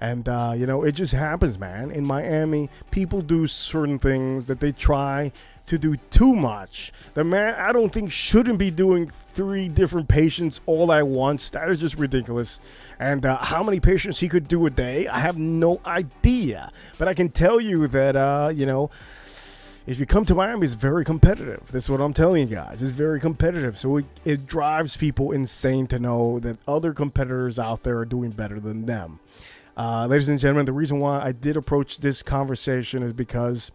[SPEAKER 1] And, it just happens, man. In Miami, people do certain things that they try to do too much. The man, I don't think, shouldn't be doing 3 different patients all at once. That is just ridiculous. And how many patients he could do a day, I have no idea. But I can tell you that, if you come to Miami, it's very competitive. That's what I'm telling you guys. It's very competitive. So it drives people insane to know that other competitors out there are doing better than them. Ladies and gentlemen, the reason why I did approach this conversation is because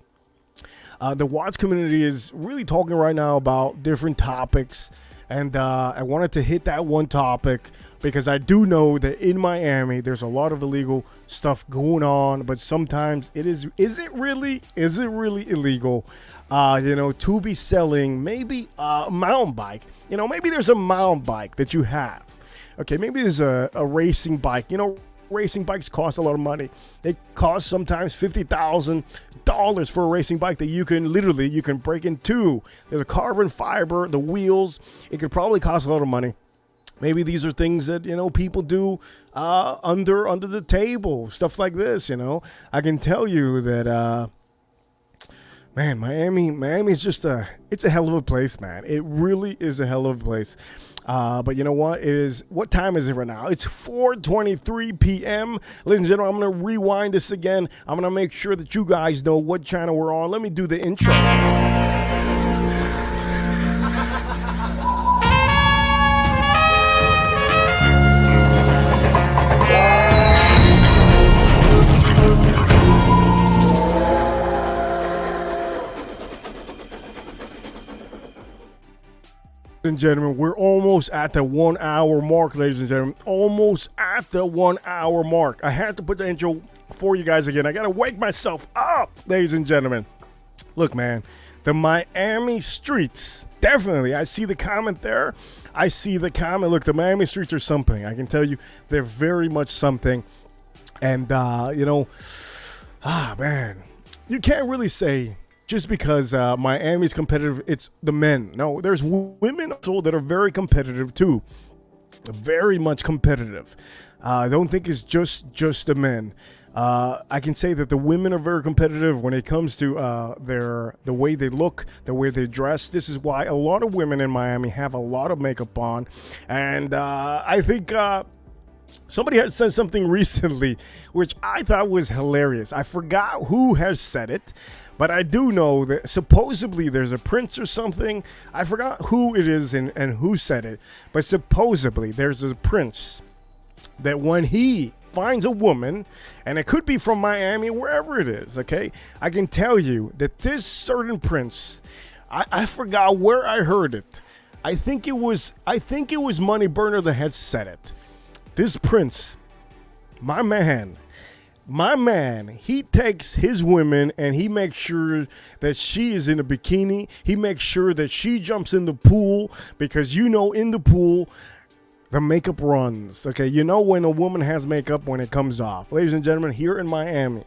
[SPEAKER 1] the watch community is really talking right now about different topics. And I wanted to hit that one topic because I do know that in Miami, there's a lot of illegal stuff going on. But sometimes is it really illegal, to be selling maybe a mountain bike? Maybe there's a mountain bike that you have. Okay, maybe there's a racing bike. Racing bikes cost a lot of money. They cost sometimes $50,000 for a racing bike that you can break into. There's a carbon fiber, the wheels. It could probably cost a lot of money. Maybe these are things that, people do under the table, stuff like this, I can tell you that, man, Miami is just it's a hell of a place, man. It really is a hell of a place. But you know what? What time is it right now? It's 4:23 p.m. Ladies and gentlemen, I'm going to rewind this again. I'm going to make sure that you guys know what channel we're on. Let me do the intro. gentlemen, we're almost at the 1 hour mark, ladies and gentlemen. Almost at the 1 hour mark. I had to put the intro for you guys again. I got to wake myself up, ladies and gentlemen. Look, man, the Miami streets, definitely. I see the comment there. I see the comment. Look, the Miami streets are something. I can tell you they're very much something. And, man, you can't really say just because Miami's competitive, it's the men. No, there's women also that are very competitive too. Very much competitive. I don't think it's just the men. I can say that the women are very competitive when it comes to the way they look, the way they dress. This is why a lot of women in Miami have a lot of makeup on. And I think somebody had said something recently, which I thought was hilarious. I forgot who has said it, but I do know that supposedly there's a prince or something. I forgot who it is and who said it, but supposedly there's a prince that when he finds a woman, and it could be from Miami, wherever it is, okay? I can tell you that this certain prince, I forgot where I heard it. I think it was Money Burner that had said it. This prince, my man, he takes his women and he makes sure that she is in a bikini. He makes sure that she jumps in the pool because, in the pool, the makeup runs. Okay, when a woman has makeup when it comes off. Ladies and gentlemen, here in Miami,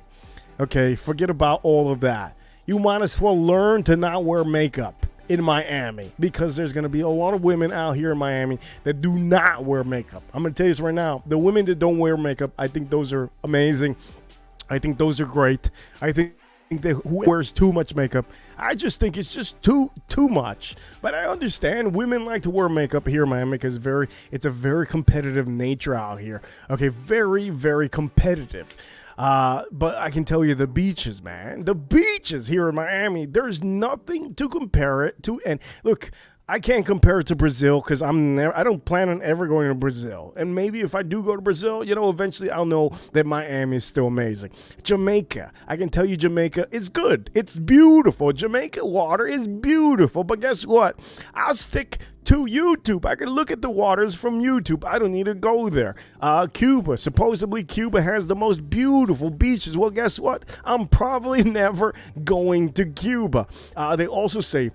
[SPEAKER 1] okay, forget about all of that. You might as well learn to not wear makeup in Miami because there's going to be a lot of women out here in Miami that do not wear makeup. I'm going to tell you this right now. The women that don't wear makeup, I think those are amazing. I think those are great. I think that who wears too much makeup, I just think it's just too much. But I understand women like to wear makeup here in Miami because it's a very competitive nature out here. Okay, very, very competitive. But I can tell you the beaches, man. The beaches here in Miami, there's nothing to compare it to. And look, I can't compare it to Brazil because I don't plan on ever going to Brazil. And maybe if I do go to Brazil, eventually I'll know that Miami is still amazing. Jamaica, I can tell you Jamaica is good. It's beautiful. Jamaica water is beautiful. But guess what? I'll stick to YouTube. I can look at the waters from YouTube. I don't need to go there. Cuba. Supposedly Cuba has the most beautiful beaches. Well, guess what? I'm probably never going to Cuba. They also say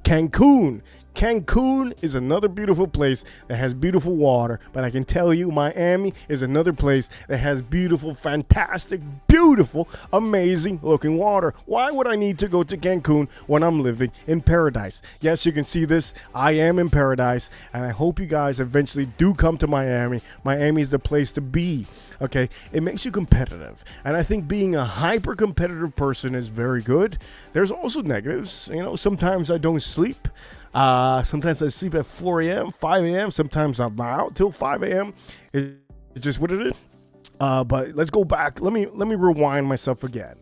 [SPEAKER 1] Cancun. Cancun is another beautiful place that has beautiful water, but I can tell you Miami is another place that has beautiful, fantastic, beautiful, amazing looking water. Why would I need to go to Cancun when I'm living in paradise? Yes, you can see this. I am in paradise, and I hope you guys eventually do come to Miami. Miami is the place to be. Okay, it makes you competitive, and I think being a hyper competitive person is very good. There's also negatives. Sometimes I don't sleep. Sometimes I sleep at 4 a.m., 5 a.m. Sometimes I'm out till 5 a.m. It's just what it is. But let's go back. Let me rewind myself again.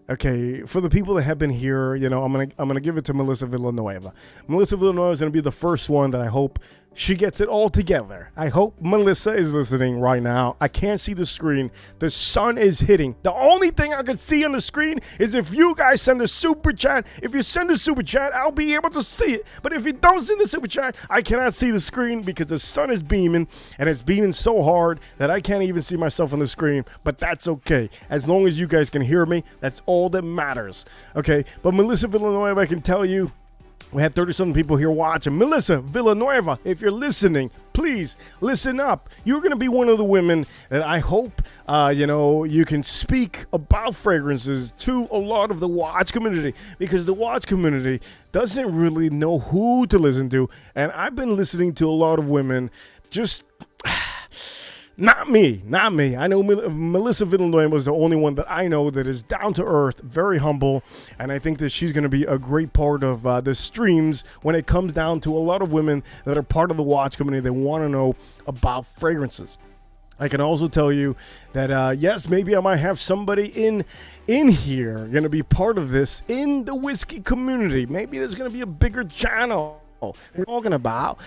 [SPEAKER 1] Okay, for the people that have been here, I'm gonna give it to Melissa Villanueva. Melissa Villanueva is gonna be the first one that I hope she gets it all together. I hope Melissa is listening right now. I can't see the screen. The sun is hitting. The only thing I can see on the screen is if you guys send a super chat. If you send a super chat, I'll be able to see it. But if you don't send the super chat, I cannot see the screen because the sun is beaming, and it's beaming so hard that I can't even see myself on the screen. But that's okay. As long as you guys can hear me, that's all that matters. Okay, but Melissa Villanueva, I can tell you, we have 30-something people here watching. Melissa Villanueva, if you're listening, please listen up. You're going to be one of the women that I hope, you can speak about fragrances to a lot of the watch community, because the watch community doesn't really know who to listen to. And I've been listening to a lot of women just... Not me. I know Melissa Villanueva was the only one that I know that is down to earth, very humble, and I think that she's going to be a great part of the streams when it comes down to a lot of women that are part of the watch community that want to know about fragrances. I can also tell you that, yes, maybe I might have somebody in here going to be part of this in the whiskey community. Maybe there's going to be a bigger channel we're talking about.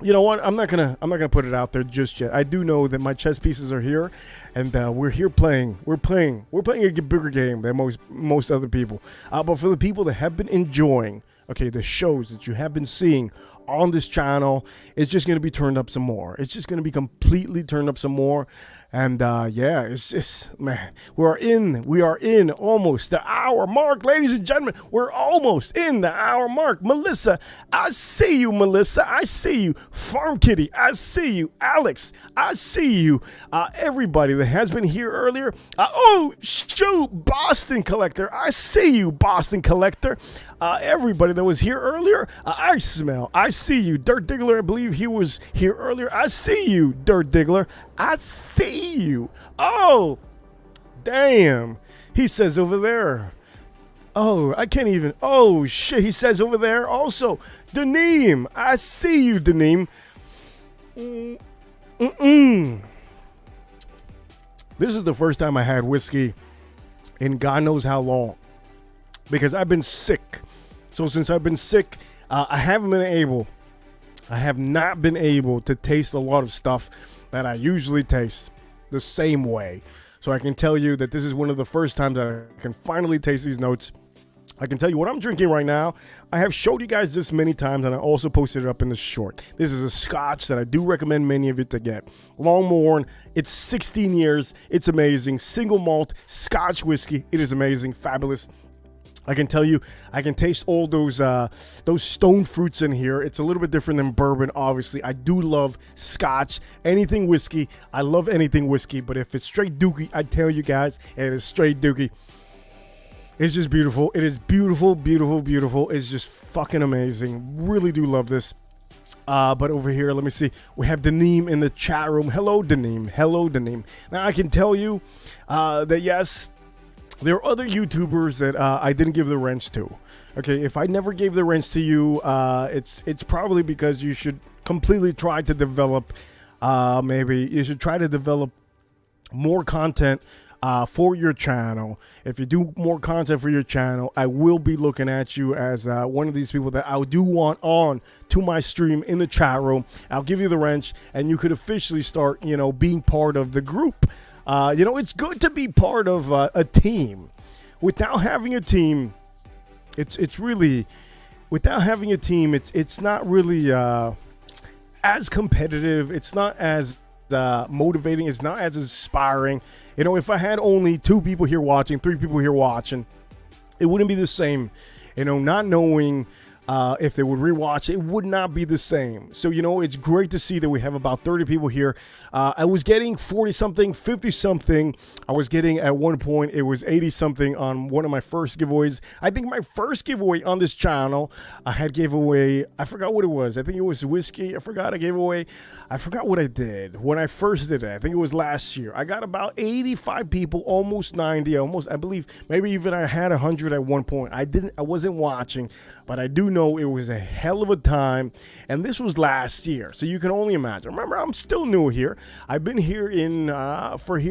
[SPEAKER 1] You know what? I'm not gonna put it out there just yet. I do know that my chess pieces are here, and we're here playing. We're playing a bigger game than most other people. But for the people that have been enjoying, okay, the shows that you have been seeing on this channel is just going to be turned up some more. It's just going to be completely turned up some more. And yeah, it's just, man, we are in almost the hour mark, ladies and gentlemen. We're almost in the hour mark. Melissa, I see you. Melissa, I see you. Farm Kitty, I see you. Alex, I see you. Everybody that has been here earlier. Oh, shoot, Boston Collector, I see you, Boston Collector. Everybody that was here earlier, I see you. Dirt Diggler, I believe he was here earlier. I see you, Dirt Diggler. I see you. Oh, damn. He says over there. Oh, I can't even. Oh, shit. He says over there also. Daneem, I see you, Daneem. This is the first time I had whiskey in God knows how long, because I've been sick. So since I've been sick, I have not been able to taste a lot of stuff that I usually taste the same way. So I can tell you that this is one of the first times that I can finally taste these notes. I can tell you what I'm drinking right now. I have showed you guys this many times, and I also posted it up in the short. This is a Scotch that I do recommend many of you to get. Longmorn. It's 16 years. It's amazing. Single malt Scotch whiskey. It is amazing. Fabulous. I can tell you, I can taste all those stone fruits in here. It's a little bit different than bourbon, obviously. I do love Scotch, anything whiskey. I love anything whiskey, but if it's straight dookie, I tell you guys, it is straight dookie. It's just beautiful. It is beautiful, beautiful, beautiful. It's just fucking amazing. Really do love this. But over here, let me see. We have Daneem in the chat room. Hello, Daneem. Hello, Daneem. Now, I can tell you that, yes, there are other YouTubers that I didn't give the wrench to. Okay, if I never gave the wrench to you, it's probably because you should completely try to develop, maybe you should try to develop more content for your channel. If you do more content for your channel, I will be looking at you as one of these people that I do want on to my stream in the chat room. I'll give you the wrench, and you could officially start, being part of the group. It's good to be part of a team. Without having a team, it's really, without having a team, it's not really as competitive. It's not as motivating. It's not as inspiring. If I had only 2 people here watching, 3 people here watching, it wouldn't be the same. Not knowing if they would rewatch, it would not be the same. So, it's great to see that we have about 30 people here. I was getting 40 something, 50 something. I was getting at one point, it was 80 something on one of my first giveaways. I think my first giveaway on this channel, I had gave away, I forgot what it was. I think it was whiskey. I forgot I gave away. I forgot what I did when I first did it. I think it was last year. I got about 85 people, almost 90, I believe maybe even I had 100 at one point. I wasn't watching, but I do know it was a hell of a time, and this was last year, so you can only imagine. Remember, I'm still new here. I've been here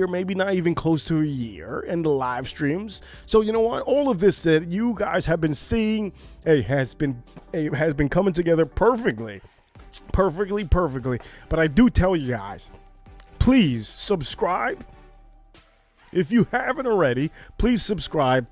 [SPEAKER 1] maybe not even close to a year in the live streams. So you know what? All of this that you guys have been seeing, has been coming together perfectly. But I do tell you guys, please subscribe. If you haven't already, please subscribe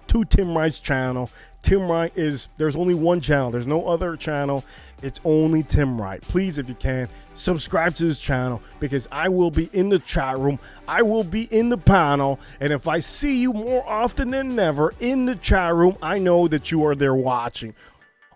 [SPEAKER 1] to Tim Wright's channel. Tim Wright there's only one channel. There's no other channel. It's only Tim Wright. Please, if you can, subscribe to his channel, because I will be in the chat room. I will be in the panel. And if I see you more often than never in the chat room, I know that you are there watching.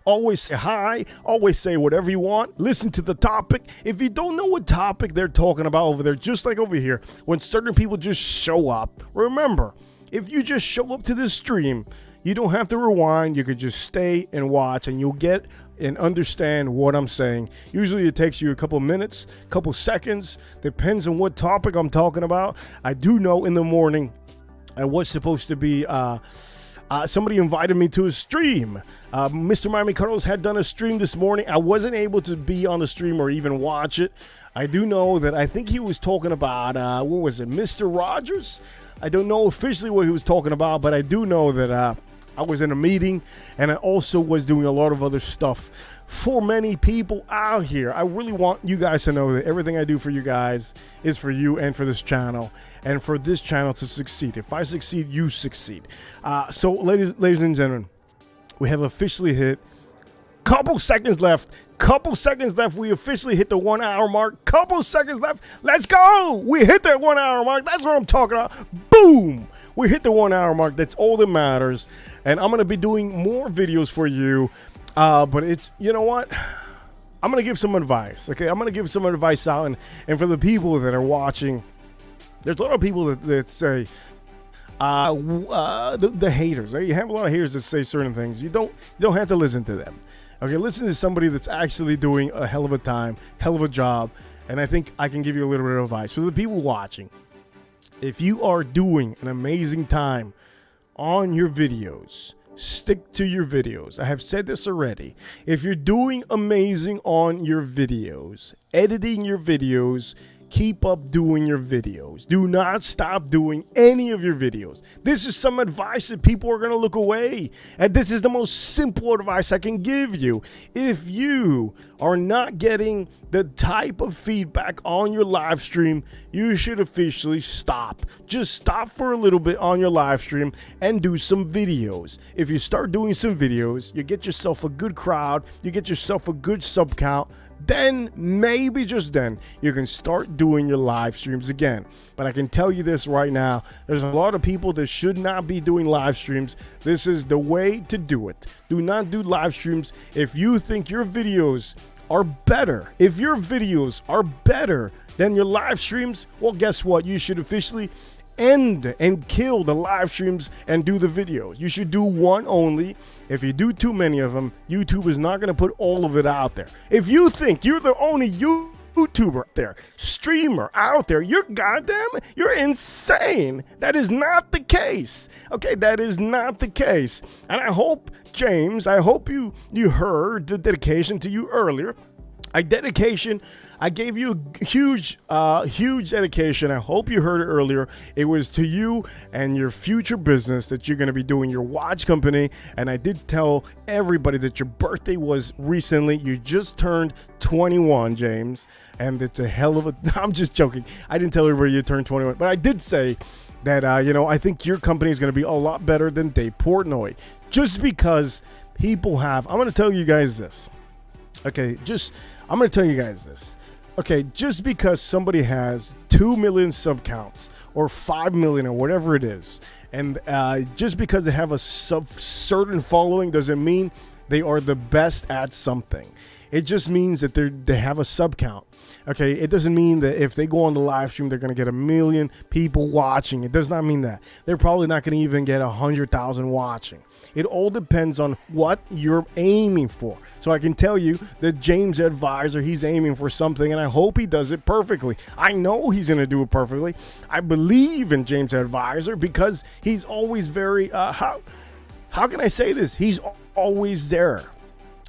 [SPEAKER 1] Always say hi. Always say whatever you want. Listen to the topic. If you don't know what topic they're talking about over there, just like over here, when certain people just show up, remember, if you just show up to this stream, you don't have to rewind. You could just stay and watch, and you'll get and understand what I'm saying. Usually it takes you a couple minutes, couple seconds, depends on what topic I'm talking about. I do know in the morning I was supposed to be somebody invited me to a stream. Mr. Miami Cuddles had done a stream this morning. I wasn't able to be on the stream or even watch it. I do know that I think he was talking about what was it, Mr. Rogers? I don't know officially what he was talking about, but I do know that I was in a meeting, and I also was doing a lot of other stuff for many people out here. I really want you guys to know that everything I do for you guys is for you and for this channel, and for this channel to succeed. If I succeed, you succeed. So ladies and gentlemen, we have officially hit Couple seconds left. Couple seconds left. We officially hit the 1 hour mark. Couple seconds left. Let's go. We hit that 1 hour mark. That's what I'm talking about. Boom. We hit the 1 hour mark. That's all that matters. And I'm going to be doing more videos for you. But it's, you know what? I'm going to give some advice. Okay. I'm going to give some advice out. And for the people that are watching, there's a lot of people that say, the haters. Right? You have a lot of haters that say certain things. You don't have to listen to them. Okay, listen to somebody that's actually doing a hell of a time, hell of a job, and I think I can give you a little bit of advice. For the people watching, if you are doing an amazing time on your videos, stick to your videos. I have said this already. If you're doing amazing on your videos, editing your videos, keep up doing your videos. Do not stop doing any of your videos. This is some advice that people are going to look away. And this is the most simple advice I can give you. If you are not getting the type of feedback on your live stream, you should officially stop. Just stop for a little bit on your live stream and do some videos. If you start doing some videos, you get yourself a good crowd, you get yourself a good sub count, then maybe just then you can start doing your live streams again. But I can tell you this right now, there's a lot of people that should not be doing live streams. This is the way to do it. Do not do live streams if you think your videos are better. If your videos are better than your live streams, well, guess what? You should officially end and kill the live streams and do the videos. You should do one only. If you do too many of them, YouTube is not going to put all of it out there. If you think you're the only YouTuber out there, streamer out there, you're insane. That is not the case. Okay, that is not the case. And I hope, James, you heard the dedication to you earlier. I gave you a huge dedication. I hope you heard it earlier. It was to you and your future business that you're going to be doing your watch company. And I did tell everybody that your birthday was recently. You just turned 21, James. And it's a hell of a, I'm just joking. I didn't tell everybody you turned 21, but I did say that, I think your company is going to be a lot better than Dave Portnoy. Just because people have, I'm going to tell you guys this. Okay, I'm going to tell you guys this. Okay, just because somebody has 2 million sub counts or 5 million or whatever it is, and just because they have a certain following doesn't mean they are the best at something. It just means that they have a sub count. Okay, it doesn't mean that if they go on the live stream, they're going to get 1 million people watching. It does not mean that. They're probably not going to even get 100,000 watching. It all depends on what you're aiming for. So I can tell you that James Advisor, he's aiming for something, and I hope he does it perfectly. I know he's going to do it perfectly. I believe in James Advisor because he's always very, how can I say this? He's always there.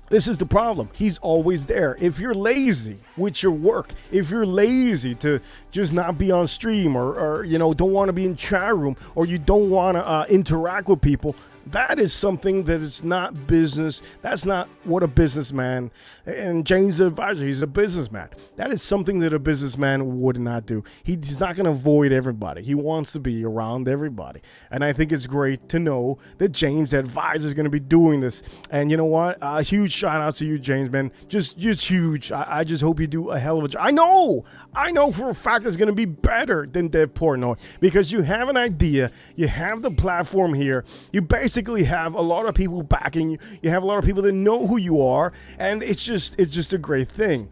[SPEAKER 1] This is the problem. He's always there. If you're lazy with your work, if you're lazy to just not be on stream or don't want to be in chat room, or you don't want to interact with people, that is something that is not business. That's not what a businessman, and James Advisor, he's a businessman. That is something that a businessman would not do. He's not going to avoid everybody. He wants to be around everybody. And I think it's great to know that James Advisor is going to be doing this. And you know what? A huge shout out to you, James, man. Just huge. I just hope you do a hell of a job. I know for a fact it's going to be better than Dave Portnoy because you have an idea. You have the platform here. You basically have a lot of people backing you. You have a lot of people that know who you are, and it's just a great thing.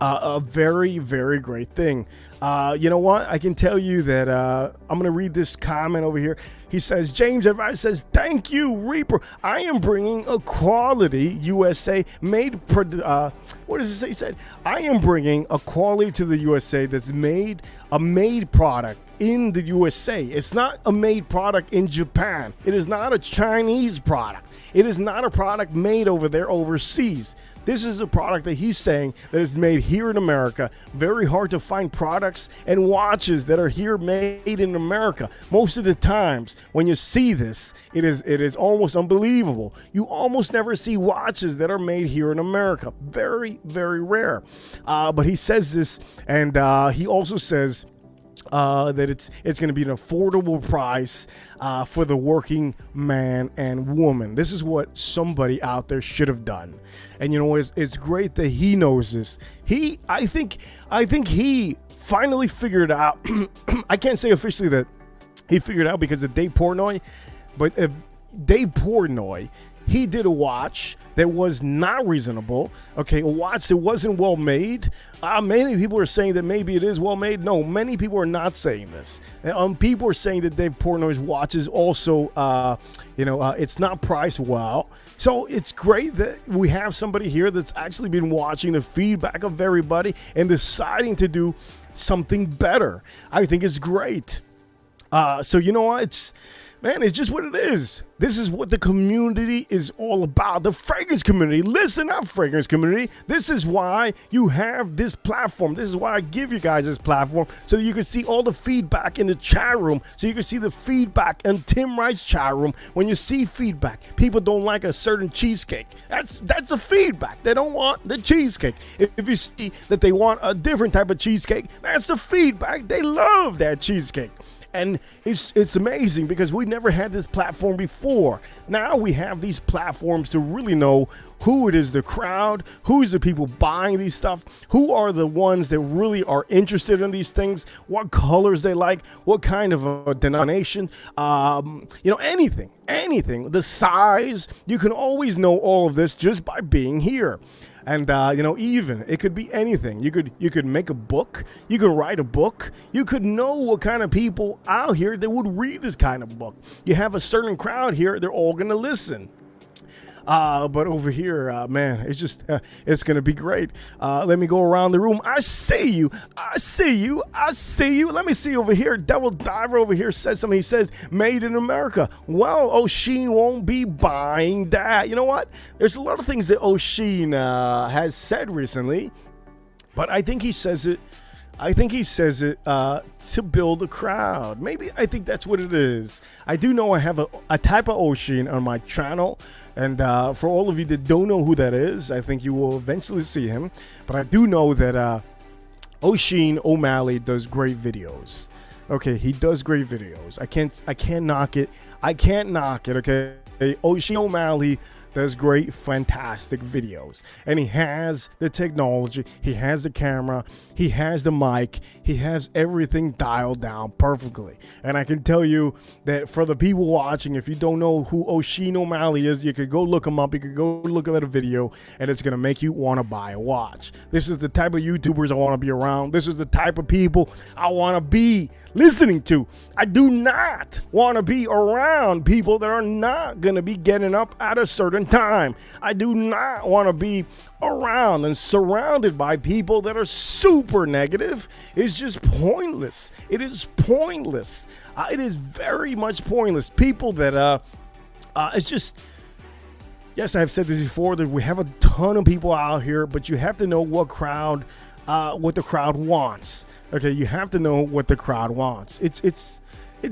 [SPEAKER 1] A very, very great thing. You know what? I can tell you that I'm going to read this comment over here. He says, James Advisor says, thank you, Reaper. I am bringing a quality USA made. What does it say? He said, I am bringing a quality to the USA that's made a made product in the USA. It's not a made product in Japan. It is not a Chinese product. It is not a product made over there overseas. This is a product that he's saying that is made here in America. Very hard to find products and watches that are here made in America. Most of the times when you see this, it is almost unbelievable. You almost never see watches that are made here in America. Very, very rare. But he says this, and he also says, that it's going to be an affordable price for the working man and woman. This is what somebody out there should have done, and it's great that he knows this. I think he finally figured out. I can't say officially that he figured out because of Dave Portnoy, but Dave Portnoy, he did a watch that was not reasonable. Okay, a watch that wasn't well made. Many people are saying that maybe it is well made. No, many people are not saying this. People are saying that Dave Portnoy's watch is also, it's not priced well. So it's great that we have somebody here that's actually been watching the feedback of everybody and deciding to do something better. I think it's great. So you know what? It's just what it is. This is what the community is all about. The fragrance community. Listen up, fragrance community. This is why you have this platform. This is why I give you guys this platform, so that you can see all the feedback in the chat room, so you can see the feedback in Tim Wright's chat room. When you see feedback, people don't like a certain cheesecake. That's the feedback. They don't want the cheesecake. If you see that they want a different type of cheesecake, that's the feedback. They love that cheesecake. And it's amazing because we never had this platform before. Now we have these platforms to really know who it is, the crowd, who's the people buying these stuff, who are the ones that really are interested in these things, what colors they like, what kind of a denomination, anything, the size. You can always know all of this just by being here. And, even it could be anything. You could make a book. You could write a book. You could know what kind of people out here that would read this kind of book. You have a certain crowd here. They're all going to listen. But over here, it's going to be great. Let me go around the room. I see you. Let me see over here. Devil Diver over here says something. He says, made in America. Well, Oshin won't be buying that. You know what? There's a lot of things that Oshin has said recently, but I think he says it to build a crowd. Maybe I think that's what it is. I do know I have a type of Oshin on my channel. And for all of you that don't know who that is, I think you will eventually see him. But I do know that Oshin O'Malley does great videos. Okay, he does great videos. I can't knock it. Okay, Oshin O'Malley does great, fantastic videos. And he has the technology, he has the camera, he has the mic, he has everything dialed down perfectly. And I can tell you that for the people watching, if you don't know who Oshin O'Malley is, you could go look him up, you could go look at a video, and it's gonna make you want to buy a watch. This is the type of YouTubers I want to be around. This is the type of people I want to be listening to. I do not want to be around people that are not going to be getting up at a certain time. I do not want to be around and surrounded by people that are super negative. It's just pointless. It is pointless. It is very much pointless. People that it's just, yes, I've said this before, that we have a ton of people out here, but you have to know what the crowd wants. Okay, you have to know what the crowd wants. It's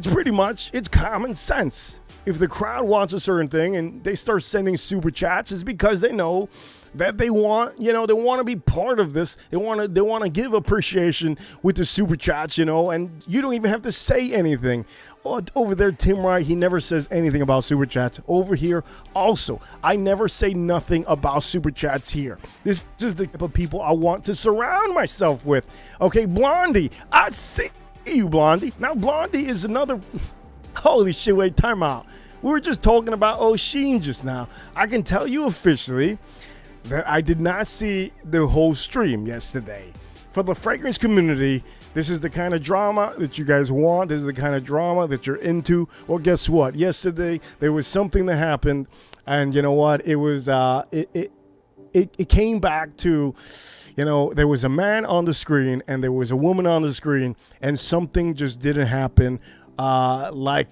[SPEAKER 1] pretty much, it's common sense. If the crowd wants a certain thing and they start sending super chats, it's because they know that they want to be part of this. They want to give appreciation with the super chats, and you don't even have to say anything. Over there, Tim Wright, he never says anything about super chats. Over here, also, I never say nothing about super chats here. This is the type of people I want to surround myself with. Okay, Blondie, I see you, Blondie. Now, Blondie is another. Holy shit! Wait, time out. We were just talking about Oshin just now. I can tell you officially that I did not see the whole stream yesterday. For the fragrance community, this is the kind of drama that you guys want. This is the kind of drama that you're into. Well, guess what? Yesterday, there was something that happened. And you know what? It was, it came back to, there was a man on the screen and there was a woman on the screen, and something just didn't happen like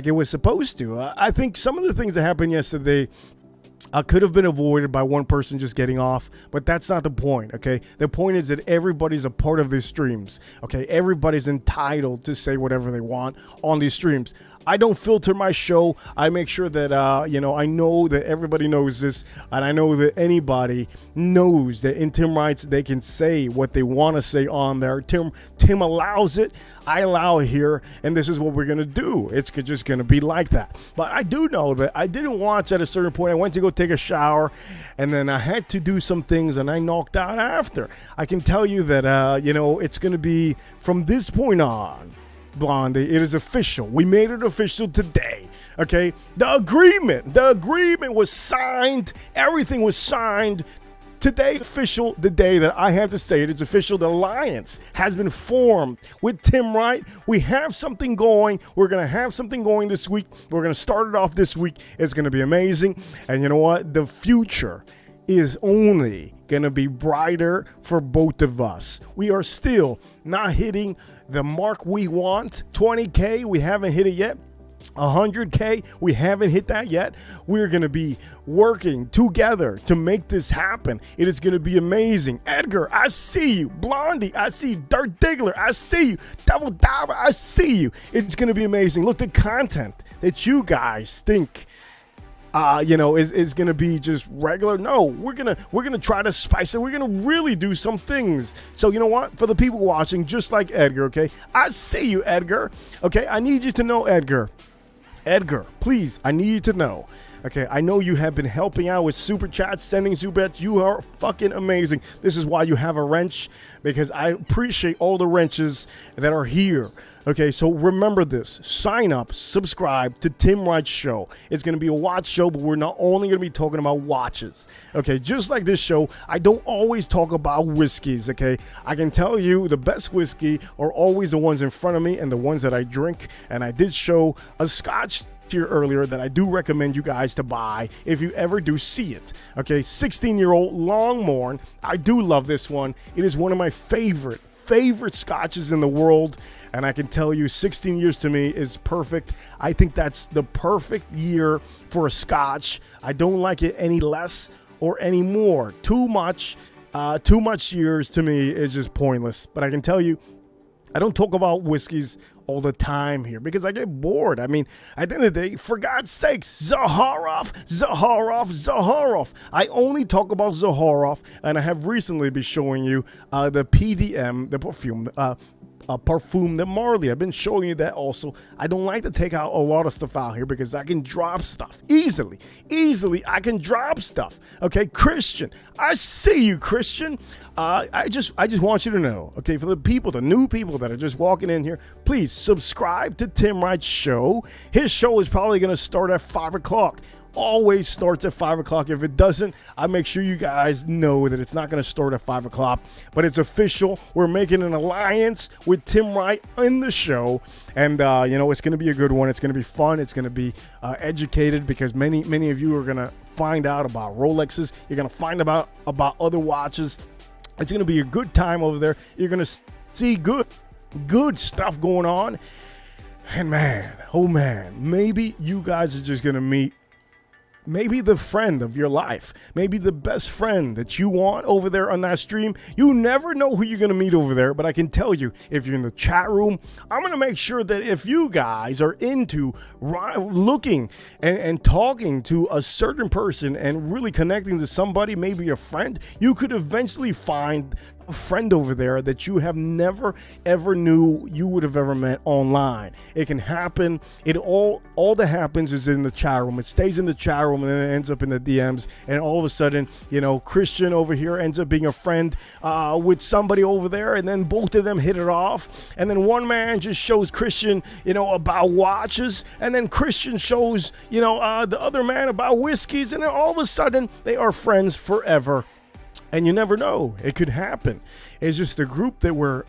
[SPEAKER 1] it was supposed to. I think some of the things that happened yesterday, could have been avoided by one person just getting off, but that's not the point, okay? The point is that everybody's a part of these streams, okay? Everybody's entitled to say whatever they want on these streams. I don't filter my show. I make sure that, I know that everybody knows this, and I know that anybody knows that in Tim Wrights, they can say what they want to say on there. Tim allows it. I allow it here, and this is what we're going to do. It's just going to be like that. But I do know that I didn't watch at a certain point. I went to go take a shower, and then I had to do some things, and I knocked out after. I can tell you that, it's going to be from this point on, Blondie, it is official. We made it official today. Okay, the agreement was signed. Everything was signed today. Official, the day that I have to say it. It's official. The alliance has been formed with Tim Wright. We have something going. We're gonna have something going this week. We're gonna start it off this week. It's gonna be amazing. And you know what? The future is only gonna be brighter for both of us. We are still not hitting the mark we want. 20K, we haven't hit it yet. 100K, we haven't hit that yet. We're gonna be working together to make this happen. It is gonna be amazing. Edgar, I see you. Blondie, I see you. Dirt Diggler, I see you. Double Diver, I see you. It's gonna be amazing. Look, the content that you guys think is going to be just regular. No, we're going to try to spice it. We're going to really do some things. So you know what? For the people watching, just like Edgar, okay? I see you, Edgar. Okay, I need you to know, Edgar. Edgar, please, I need you to know. Okay, I know you have been helping out with super chats, sending super chats. You are fucking amazing. This is why you have a wrench, because I appreciate all the wrenches that are here. Okay, so remember this. Sign up, subscribe to Tim Wright Show. It's going to be a watch show, but we're not only going to be talking about watches. Okay, just like this show, I don't always talk about whiskeys, okay? I can tell you the best whiskey are always the ones in front of me and the ones that I drink. And I did show a Scotch here earlier that I do recommend you guys to buy if you ever do see it. Okay, 16-year-old Longmorn. I do love this one. It is one of my favorite scotches in the world, and I can tell you 16 years to me is perfect. I think that's the perfect year for a scotch. I don't like it any less or any more. Too much years to me is just pointless. But I can tell you, I don't talk about whiskeys all the time here because I get bored. I mean, at the end of the day, for God's sakes, Zaharoff. I only talk about Zaharoff, and I have recently been showing you the PDM, the Parfum de Marly. I've been showing you that also. I don't like to take out a lot of stuff out here because I can drop stuff easily. I can drop stuff. Okay, Christian, I see you, Christian. I just want you to know, okay, for the new people that are just walking in here, please subscribe to Tim Wright's show. His show is probably going to start at 5 o'clock. Always starts at 5 o'clock. If it doesn't, I make sure you guys know that it's not going to start at 5 o'clock, but it's official. We're making an alliance with Tim Wright in the show, and it's going to be a good one. It's going to be fun. It's going to be educated, because many of you are going to find out about Rolexes. You're going to find about other watches. It's going to be a good time over there. You're going to see good stuff going on, and man, maybe you guys are just going to meet maybe the friend of your life, maybe the best friend that you want over there on that stream. You never know who you're going to meet over there, but I can tell you, if you're in the chat room, I'm going to make sure that if you guys are into looking and talking to a certain person and really connecting to somebody, maybe a friend, you could eventually find a friend over there that you have never ever knew you would have ever met online. It can happen. It all that happens is in the chat room. It stays in the chat room and then it ends up in the DMs, and all of a sudden, Christian over here ends up being a friend with somebody over there, and then both of them hit it off, and then one man just shows Christian about watches, and then Christian shows the other man about whiskeys, and then all of a sudden they are friends forever. And you never know, it could happen. It's just a group that we're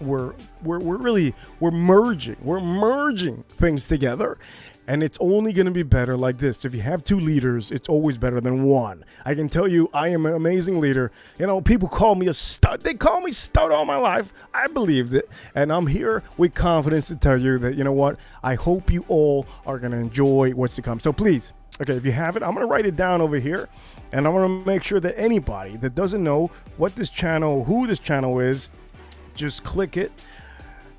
[SPEAKER 1] merging things together, and it's only going to be better like this. If you have two leaders, it's always better than one. I can tell you, I am an amazing leader. People call me a stud. They call me stud all my life. I believed it, and I'm here with confidence to tell you that, I hope you all are going to enjoy what's to come. So please, Okay, if you have it, I'm going to write it down over here, and I'm going to make sure that anybody that doesn't know what this channel, who this channel is, just click it.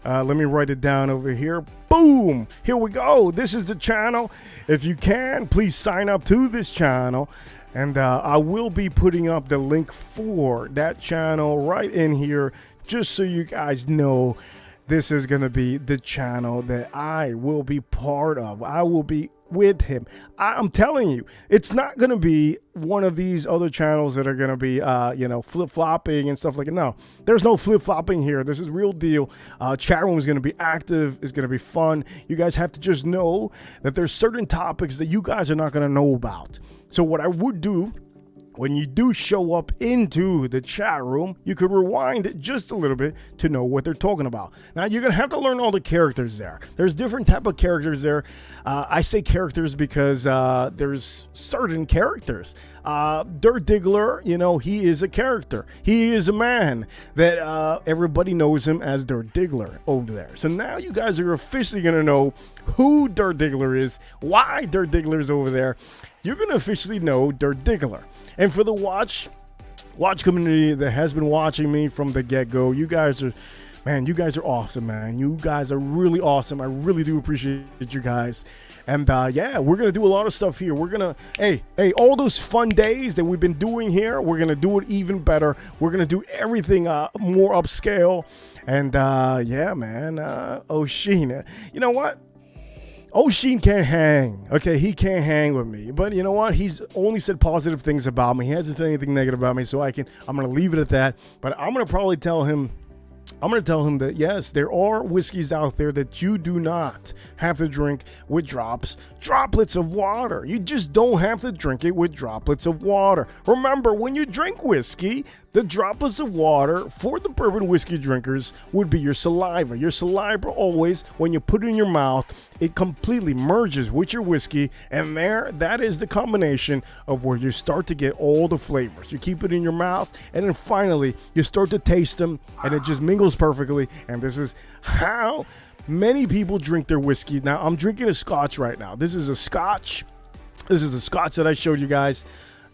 [SPEAKER 1] Let me write it down over here. Boom! Here we go. This is the channel. If you can, please sign up to this channel. And I will be putting up the link for that channel right in here, just so you guys know this is going to be the channel that I will be part of. I will be with him. I'm telling you, it's not going to be one of these other channels that are going to be, flip-flopping and stuff like that. No, there's no flip-flopping here. This is real deal. Chat room is going to be active. It's going to be fun. You guys have to just know that there's certain topics that you guys are not going to know about. So what I would do, when you do show up into the chat room, you could rewind it just a little bit to know what they're talking about. Now, you're going to have to learn all the characters there. There's different type of characters there. I say characters because there's certain characters. Dirt Diggler, he is a character. He is a man that everybody knows him as Dirt Diggler over there. So now you guys are officially going to know who Dirt Diggler is, why Dirt Diggler is over there. You're going to officially know Dirt Diggler. And for the watch community that has been watching me from the get-go, you guys are awesome, man. You guys are really awesome. I really do appreciate you guys. And yeah, we're going to do a lot of stuff here. We're going to, hey, all those fun days that we've been doing here, we're going to do it even better. We're going to do everything more upscale. And yeah, man, Oshin, you know what? Oshin can't hang. Okay, he can't hang with me. But you know what? He's only said positive things about me. He hasn't said anything negative about me, so I'm going to leave it at that. But I'm going to probably tell him that, yes, there are whiskeys out there that you do not have to drink with droplets of water. You just don't have to drink it with droplets of water. Remember, when you drink whiskey, the droplets of water for the bourbon whiskey drinkers would be your saliva. Your saliva always, when you put it in your mouth, it completely merges with your whiskey, and that is the combination of where you start to get all the flavors. You keep it in your mouth, and then finally you start to taste them, and it just mingles perfectly. And this is how many people drink their whiskey. Now, I'm drinking a scotch right now. This is a scotch. This is the scotch that I showed you guys.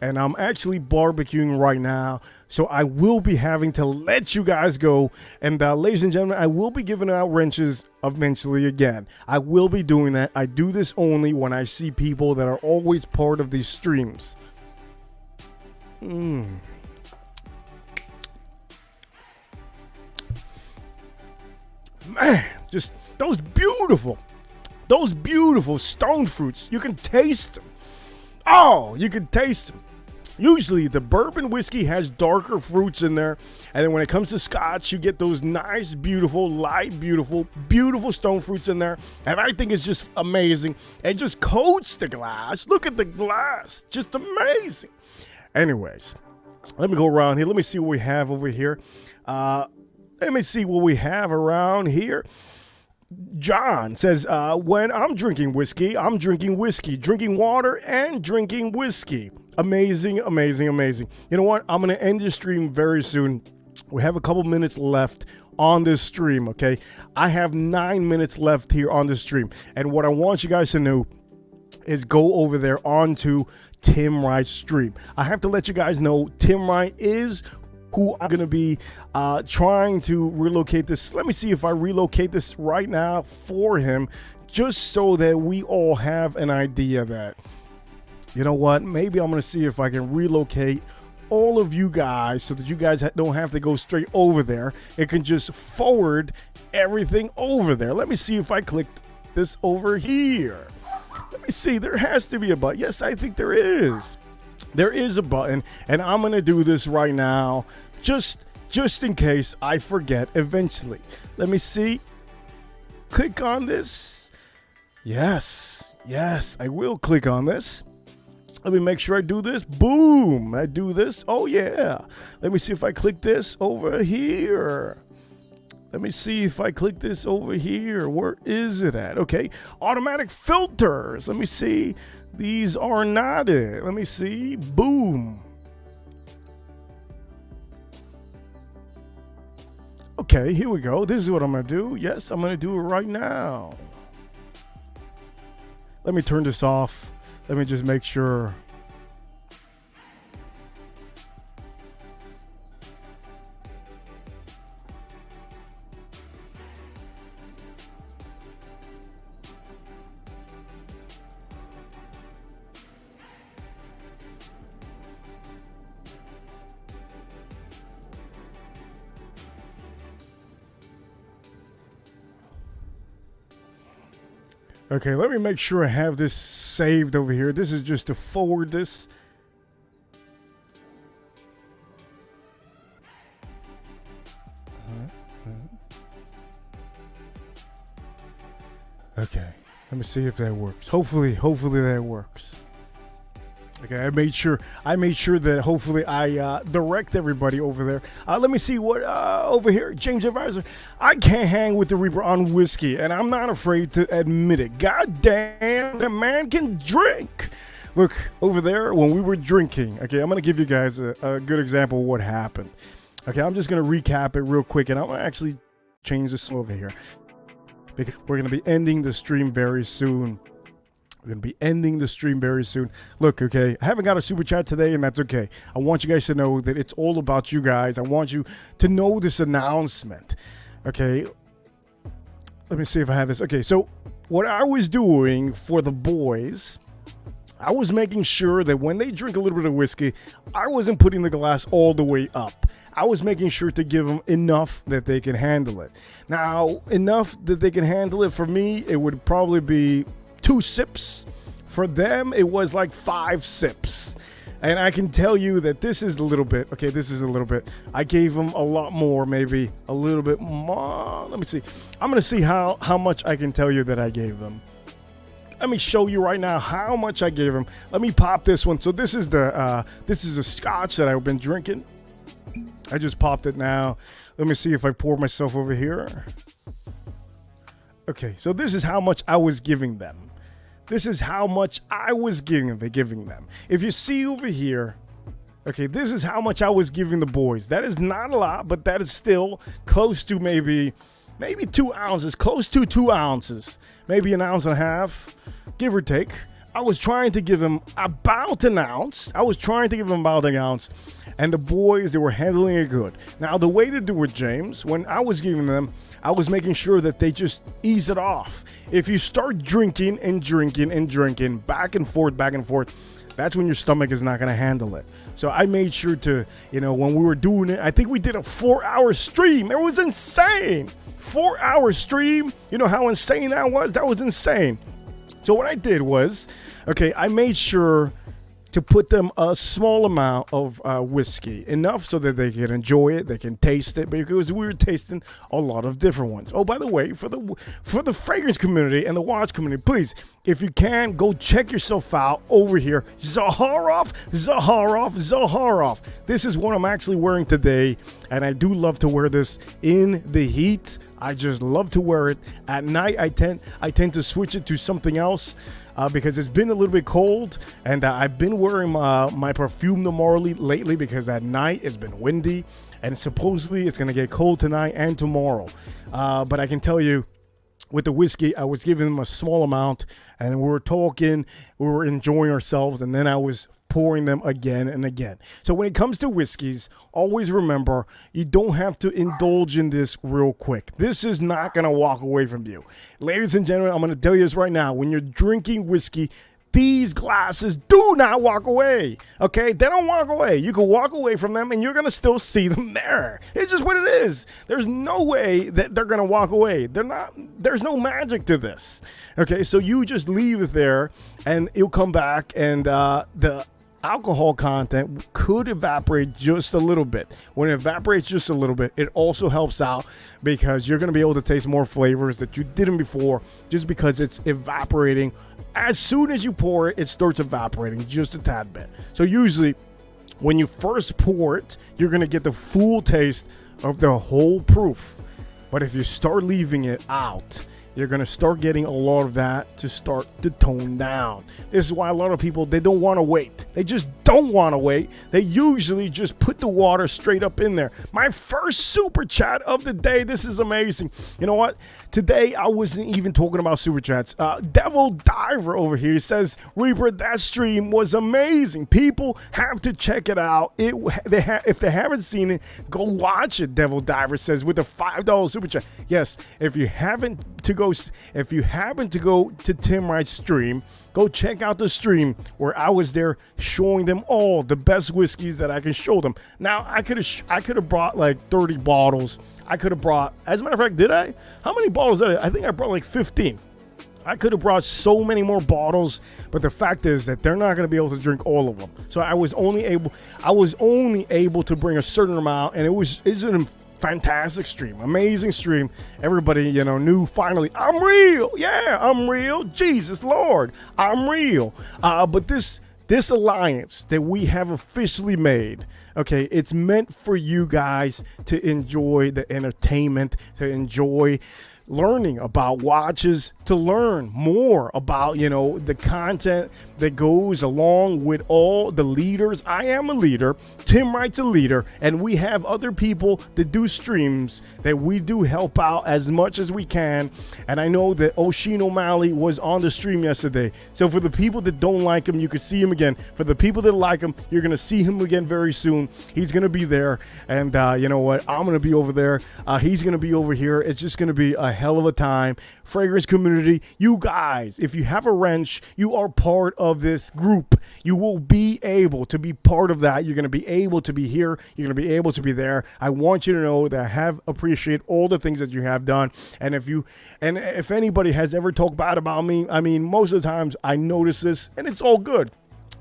[SPEAKER 1] And I'm actually barbecuing right now, so I will be having to let you guys go. And ladies and gentlemen, I will be giving out wrenches eventually again. I will be doing that. I do this only when I see people that are always part of these streams. Man, just those beautiful stone fruits. You can taste them. Oh, you can taste them. Usually the bourbon whiskey has darker fruits in there, and then when it comes to scotch, you get those nice, beautiful, light, beautiful stone fruits in there, and I think it's just amazing. It just coats the glass. Look at the glass, just amazing. Anyways, let me go around here. Let me see what we have over here. Let me see what we have around here. John says, when I'm drinking whiskey, drinking water and drinking whiskey. Amazing. You know what? I'm going to end the stream very soon. We have a couple minutes left on this stream, okay? I have 9 minutes left here on this stream. And what I want you guys to know is go over there onto Tim Wright's stream. I have to let you guys know Tim Wright is who I'm going to be trying to relocate this. Let me see if I relocate this right now for him, just so that we all have an idea that, you know what, maybe I'm going to see if I can relocate all of you guys so that you guys don't have to go straight over there. It can just forward everything over there. Let me see if I click this over here. Let me see. There has to be a button. Yes, I think there is. There is a button, and I'm going to do this right now just in case I forget eventually. Let me see. Click on this. Yes, I will click on this. Let me make sure I do this. Boom, I do this. Oh, yeah. Let me see if I click this over here. Let me see if I click this over here. Where is it at? Okay, automatic filters. Let me see. These are not it. Let me see. Boom. Okay, here we go. This is what I'm going to do. Yes, I'm going to do it right now. Let me turn this off Let me just make sure. Okay, let me make sure I have this saved over here. This is just to forward this. Okay, let me see if that works. Hopefully that works. Okay, I made sure that hopefully I direct everybody over there. Let me see what over here, James Advisor. I can't hang with the Reaper on whiskey, and I'm not afraid to admit it. God damn, the man can drink. Look, over there, when we were drinking, okay, I'm going to give you guys a good example of what happened. Okay, I'm just going to recap it real quick, and I'm going to actually change this over here, because we're going to be ending the stream very soon. We're going to be ending the stream very soon. Look, okay, I haven't got a super chat today, and that's okay. I want you guys to know that it's all about you guys. I want you to know this announcement. Okay, let me see if I have this. Okay, so what I was doing for the boys, I was making sure that when they drink a little bit of whiskey, I wasn't putting the glass all the way up. I was making sure to give them enough that they can handle it. Now, enough that they can handle it, for me, it would probably be 2 sips. For them, it was like 5 sips. And I can tell you that this is a little bit. Okay, this is a little bit. I gave them a lot more, maybe a little bit more. Let me see. I'm going to see how much I can tell you that I gave them. Let me show you right now how much I gave them. Let me pop this one. So this is the scotch that I've been drinking. I just popped it now. Let me see if I pour myself over here. Okay, so this is how much I was giving them. This is how much I was giving them. If you see over here, okay, this is how much I was giving the boys. That is not a lot, but that is still close to maybe 2 ounces, close to 2 ounces, maybe 1.5 ounces, give or take. I was trying to give them about 1 ounce. And the boys, they were handling it good. Now, the way to do it, James, when I was giving them, I was making sure that they just ease it off. If you start drinking and drinking and drinking back and forth, that's when your stomach is not going to handle it. So I made sure to, when we were doing it, I think we did a 4-hour stream. It was insane. 4-hour stream. You know how insane that was? That was insane. So what I did was, okay, I made sure to put them a small amount of whiskey, enough so that they can enjoy it, they can taste it, because we were tasting a lot of different ones. Oh, by the way, for the fragrance community and the watch community, please, if you can, go check yourself out over here. Zaharoff. This is what I'm actually wearing today, and I do love to wear this in the heat. I just love to wear it. At night, I tend to switch it to something else. Because it's been a little bit cold, and I've been wearing my perfume Marley lately because at night it's been windy, and supposedly it's going to get cold tonight and tomorrow. But I can tell you, with the whiskey, I was giving them a small amount, and we were talking, we were enjoying ourselves, and then I was pouring them again and again. So when it comes to whiskeys, always remember, you don't have to indulge in this real quick. This is not going to walk away from you. Ladies and gentlemen, I'm going to tell you this right now. When you're drinking whiskey, these glasses do not walk away. Okay? They don't walk away. You can walk away from them and you're going to still see them there. It's just what it is. There's no way that they're going to walk away. There's no magic to this. Okay? So you just leave it there and you'll come back, and the alcohol content could evaporate just a little bit. When it evaporates just a little bit, it also helps out because you're going to be able to taste more flavors that you didn't before, just because it's evaporating. As soon as you pour it, it starts evaporating just a tad bit. So usually when you first pour it, you're going to get the full taste of the whole proof. But if you start leaving it out, you're going to start getting a lot of that to start to tone down. This is why a lot of people, they don't want to wait. They just don't don't want to wait. They usually just put the water straight up in there. My first super chat of the day. This is amazing. You know what? Today, I wasn't even talking about super chats. Devil Diver over here says, Reaper, that stream was amazing. People have to check it out. If they haven't seen it, go watch it, Devil Diver says, with a $5 super chat. Yes, if you happen to go to Tim Wright's stream, go check out the stream where I was there showing them all the best whiskeys that I can show them. Now, I could have brought like 30 bottles. I could have brought, as a matter of fact, did I? How many bottles did I think I brought like 15. I could have brought so many more bottles, but the fact is that they're not going to be able to drink all of them. So I was only able to bring a certain amount, and it's a fantastic stream, amazing stream. Everybody, knew finally, I'm real. Yeah, I'm real. Jesus Lord, I'm real. But this alliance that we have officially made, okay, it's meant for you guys to enjoy the entertainment, to enjoy learning about watches, to learn more about, the content that goes along with all the leaders. I am a leader. Tim Wright's a leader. And we have other people that do streams that we do help out as much as we can. And I know that Oisin O'Malley was on the stream yesterday. So for the people that don't like him, you can see him again. For the people that like him, you're going to see him again very soon. He's going to be there. And you know what? I'm going to be over there. He's going to be over here. It's just going to be a hell of a time. Fragrance community, you guys, if you have a wrench, you are part of this group. You will be able to be part of that. You're going to be able to be here. You're going to be able to be there. I want you to know that I have appreciate all the things that you have done. And if anybody has ever talked bad about me, I mean, most of the times I notice this, and it's all good.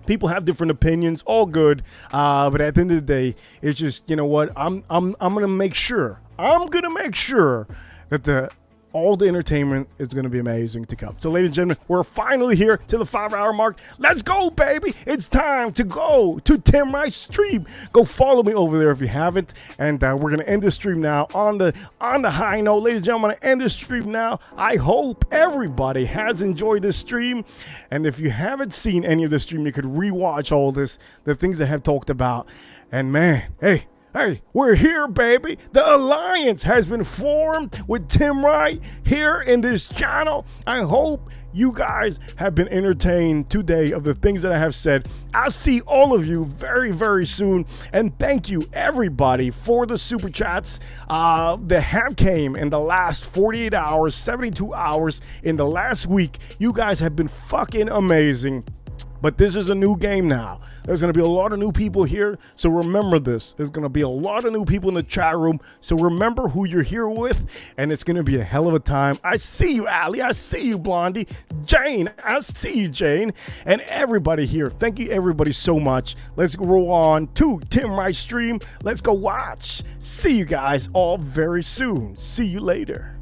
[SPEAKER 1] People have different opinions, all good. But at the end of the day, it's just, you know what? I'm gonna make sure. That all the entertainment is going to be amazing to come. So, ladies and gentlemen, we're finally here to the 5-hour mark. Let's go, baby. It's time to go to Tim Wright's stream. Go follow me over there if you haven't. And we're going to end the stream now on the high note. Ladies and gentlemen, I'm going to end the stream now. I hope everybody has enjoyed this stream. And if you haven't seen any of the stream, you could rewatch all this, the things that I have talked about. And man, hey, we're here, baby. The alliance has been formed with Tim Wright here in this channel. I hope you guys have been entertained today of the things that I have said. I'll see all of you very, very soon. And thank you, everybody, for the super chats that have came in the last 48 hours, 72 hours, in the last week. You guys have been fucking amazing. But this is a new game now. There's going to be a lot of new people here, so remember this. There's going to be a lot of new people in the chat room, so remember who you're here with, and it's going to be a hell of a time. I see you, Ali. I see you, Blondie. Jane, I see you, Jane. And everybody here, thank you, everybody, so much. Let's go on to Tim Wright's stream. Let's go watch. See you guys all very soon. See you later.